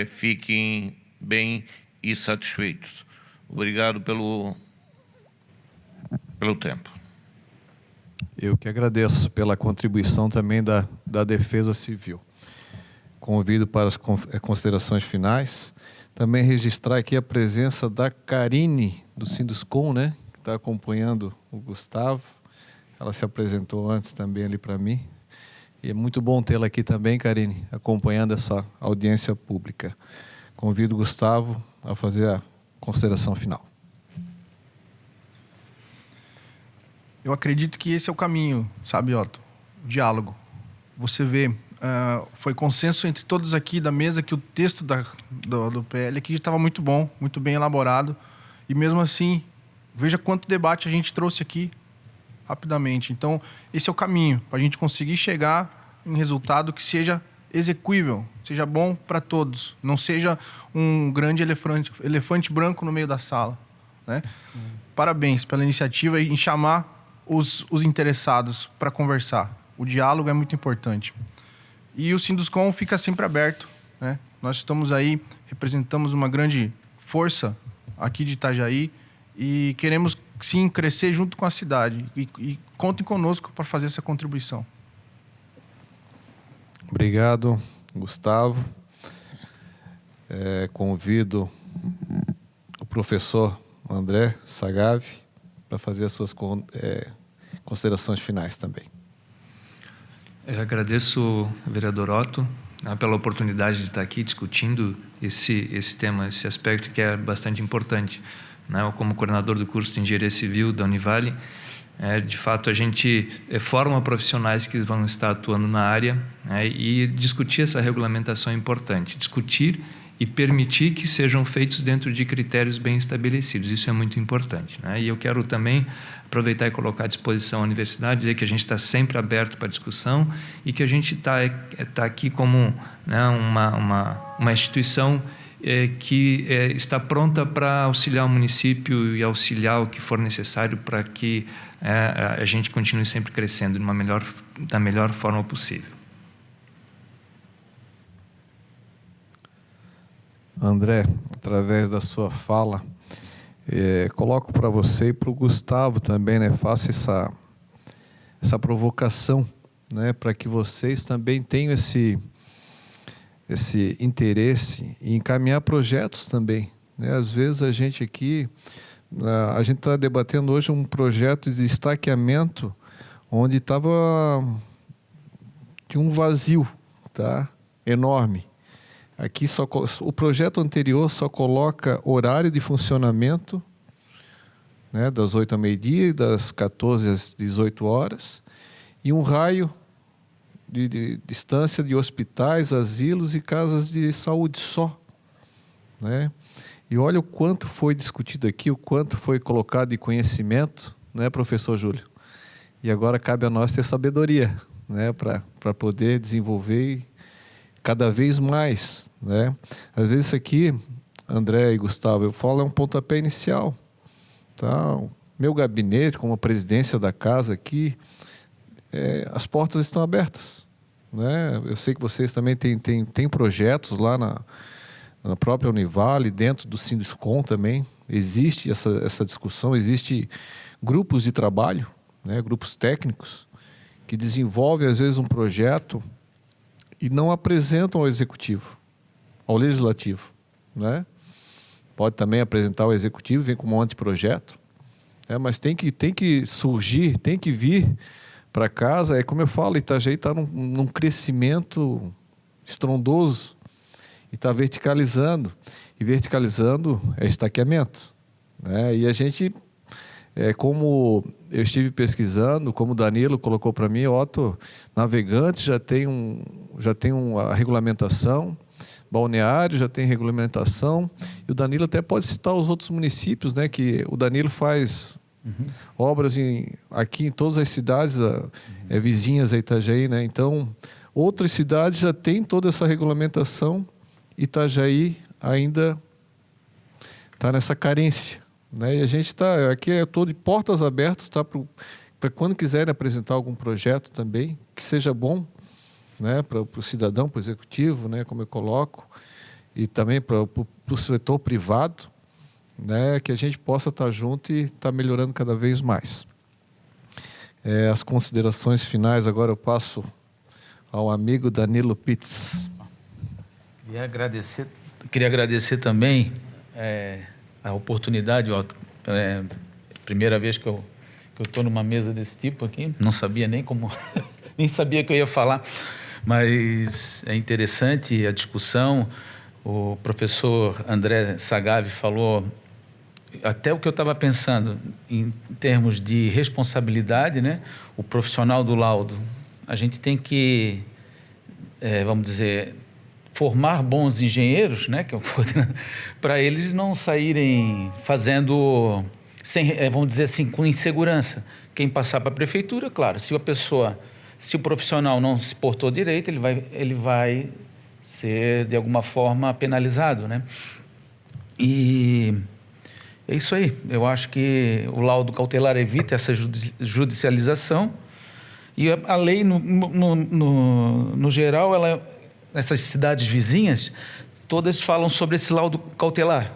fiquem bem e satisfeitos. Obrigado pelo tempo. Eu que agradeço pela contribuição também da Defesa Civil. Convido para as considerações finais. Também registrar aqui a presença da Karine, do Sinduscom, né, que está acompanhando o Gustavo. Ela se apresentou antes também ali para mim. E é muito bom tê-la aqui também, Karine, acompanhando essa audiência pública. Convido o Gustavo a fazer a consideração final. Eu acredito que esse é o caminho, sabe, Otto? O diálogo. Você vê, foi consenso entre todos aqui da mesa que o texto do PL aqui estava muito bom, muito bem elaborado. E mesmo assim, veja quanto debate a gente trouxe aqui rapidamente. Então, esse é o caminho para a gente conseguir chegar em resultado que seja execuível, seja bom para todos. Não seja um grande elefante branco no meio da sala, né? Parabéns pela iniciativa em chamar os interessados para conversar. O diálogo é muito importante. E o Sinduscom fica sempre aberto, né? Nós estamos aí, representamos uma grande força aqui de Itajaí e queremos, sim, crescer junto com a cidade. E contem conosco para fazer essa contribuição. Obrigado, Gustavo. Convido o professor André Sagave para fazer as suas considerações finais também. Eu agradeço, vereador Otto, pela oportunidade de estar aqui discutindo esse tema, esse aspecto que é bastante importante. Como coordenador do curso de Engenharia Civil da Univale, de fato, a gente forma profissionais que vão estar atuando na área, e discutir essa regulamentação é importante. Discutir e permitir que sejam feitos dentro de critérios bem estabelecidos. Isso é muito importante, E eu quero também aproveitar e colocar à disposição a universidade, dizer que a gente está sempre aberto para discussão e que a gente está aqui como uma instituição que está pronta para auxiliar o município e auxiliar o que for necessário para que a gente continue sempre crescendo da melhor forma possível. André, através da sua fala, coloco para você e para o Gustavo também, faço essa provocação, para que vocês também tenham esse interesse em encaminhar projetos também. Às vezes a gente aqui, a gente está debatendo hoje um projeto de estaqueamento onde tinha um vazio, enorme. Aqui o projeto anterior só coloca horário de funcionamento, das 8 ao meio-dia e das 14 às 18 horas, e um raio de distância de hospitais, asilos e casas de saúde só. E olha o quanto foi discutido aqui, o quanto foi colocado de conhecimento, professor Júlio? E agora cabe a nós ter sabedoria, para poder desenvolver cada vez mais, Às vezes isso aqui, André e Gustavo, eu falo, é um pontapé inicial, tá? O meu gabinete, como a presidência da casa aqui, as portas estão abertas, né? Eu sei que vocês também têm projetos lá na própria Univale, dentro do Sinduscom também. Existe essa discussão, existe grupos de trabalho, né? Grupos técnicos, que desenvolvem, às vezes, um projeto e não apresentam ao executivo, ao legislativo, né? Pode também apresentar ao executivo, vem com um monte de projeto, mas tem que surgir, tem que vir para casa. É como eu falo, Itajaí está num crescimento estrondoso e está verticalizando. E verticalizando é estaqueamento, né? E a gente, como eu estive pesquisando, como o Danilo colocou para mim, Otto, Navegantes já tem uma regulamentação, Balneário já tem regulamentação, e o Danilo até pode citar os outros municípios, né? Que o Danilo faz obras aqui em todas as cidades vizinhas a Itajaí, né? Então, outras cidades já têm toda essa regulamentação. Itajaí ainda está nessa carência, né? E a gente está aqui, estou de portas abertas, tá, para quando quiserem apresentar algum projeto também, que seja bom, né, para o cidadão, para o executivo, né, como eu coloco, e também para o setor privado, né, que a gente possa estar junto e estar melhorando cada vez mais. As considerações finais agora eu passo ao amigo Danilo Pitts. Queria agradecer também a oportunidade, Otto. Primeira vez que eu estou numa mesa desse tipo aqui, não sabia nem como, nem sabia que eu ia falar, mas é interessante a discussão. O professor André Sagave falou até o que eu estava pensando em termos de responsabilidade, né? O profissional do laudo, a gente tem que, vamos dizer, formar bons engenheiros, né? Para eles não saírem fazendo, vamos dizer assim, com insegurança. Quem passar para a prefeitura, claro, se o profissional não se portou direito, ele vai ser, de alguma forma, penalizado, né? E é isso aí. Eu acho que o laudo cautelar evita essa judicialização, e a lei, no geral, essas cidades vizinhas, todas falam sobre esse laudo cautelar.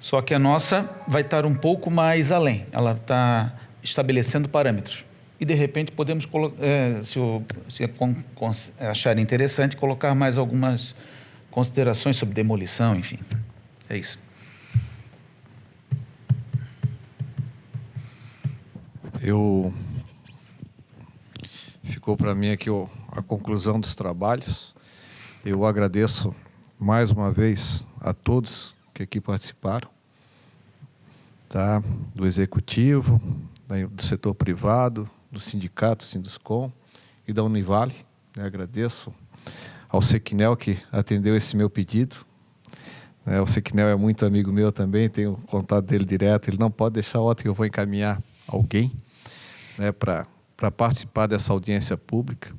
Só que a nossa vai estar um pouco mais além. Ela está estabelecendo parâmetros. E, de repente, podemos, se acharem interessante, colocar mais algumas considerações sobre demolição, enfim. É isso. Ficou para mim aqui a conclusão dos trabalhos. Eu agradeço mais uma vez a todos que aqui participaram, tá? Do executivo, do setor privado, do sindicato, Sinduscom e da Univale. Agradeço ao Sequinel que atendeu esse meu pedido. O Sequinel é muito amigo meu também, tenho contato dele direto. Ele não pode deixar outra que eu vou encaminhar alguém, né, para participar dessa audiência pública.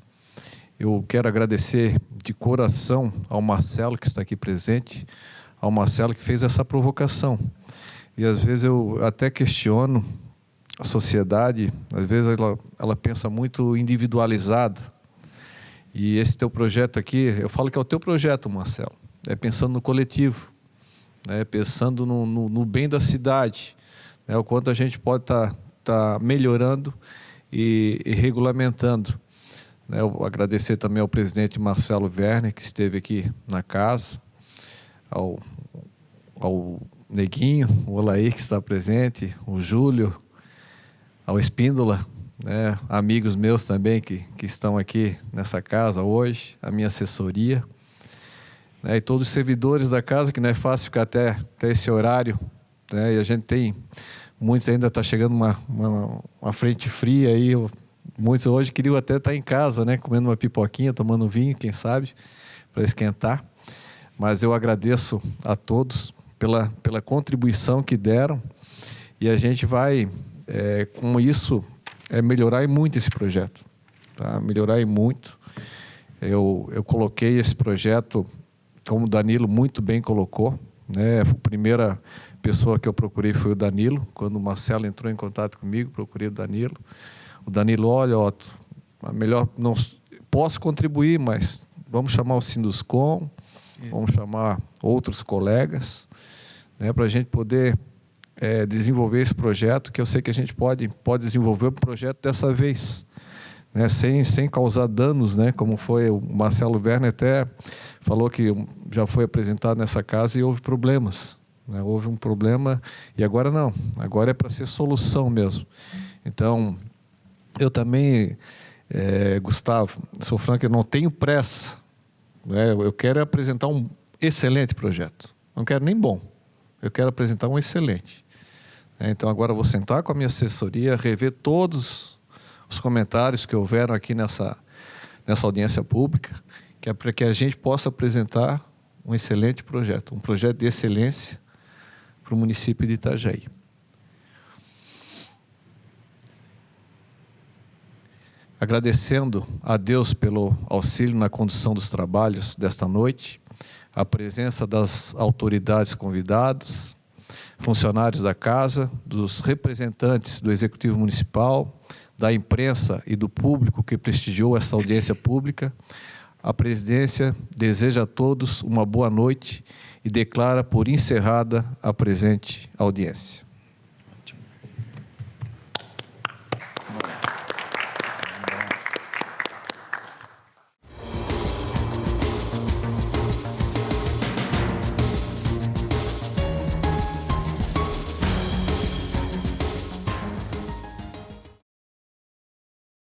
Eu quero agradecer de coração ao Marcelo, que está aqui presente, ao Marcelo que fez essa provocação. E, às vezes, eu até questiono a sociedade, às vezes ela pensa muito individualizada. E esse teu projeto aqui, eu falo que é o teu projeto, Marcelo, pensando no coletivo, pensando no bem da cidade, o quanto a gente pode estar melhorando e regulamentando. Eu agradecer também ao presidente Marcelo Werner, que esteve aqui na casa, ao Neguinho, o Olair, que está presente, o Júlio, ao Espíndola, amigos meus também que estão aqui nessa casa hoje, a minha assessoria, e todos os servidores da casa, que não é fácil ficar até esse horário, e a gente tem, muitos ainda está chegando uma frente fria aí, muitos hoje queriam até estar em casa, comendo uma pipoquinha, tomando vinho, quem sabe, para esquentar. Mas eu agradeço a todos pela contribuição que deram, e a gente vai, com isso, melhorar muito esse projeto. Tá? Melhorar e muito. Eu coloquei esse projeto, como o Danilo muito bem colocou, pessoa que eu procurei foi o Danilo. Quando o Marcelo entrou em contato comigo, procurei o Danilo. O Danilo, olha, Otto, melhor não posso contribuir, mas vamos chamar o Sinduscom, vamos chamar outros colegas, né, para a gente poder desenvolver esse projeto, que eu sei que a gente pode desenvolver o projeto dessa vez, né, sem causar danos, né, como foi o Marcelo Werner até falou que já foi apresentado nessa casa e houve problemas, né, houve um problema e agora não, agora é para ser solução mesmo. Então, eu também, Gustavo, sou franco, eu não tenho pressa, né, eu quero apresentar um excelente projeto, não quero nem bom, eu quero apresentar um excelente. Então, agora eu vou sentar com a minha assessoria, rever todos os comentários que houveram aqui nessa audiência pública, que é para que a gente possa apresentar um excelente projeto, um projeto de excelência para o município de Itajaí. Agradecendo a Deus pelo auxílio na condução dos trabalhos desta noite, a presença das autoridades convidadas, funcionários da casa, dos representantes do Executivo Municipal, da imprensa e do público que prestigiou essa audiência pública, a presidência deseja a todos uma boa noite e declara por encerrada a presente audiência.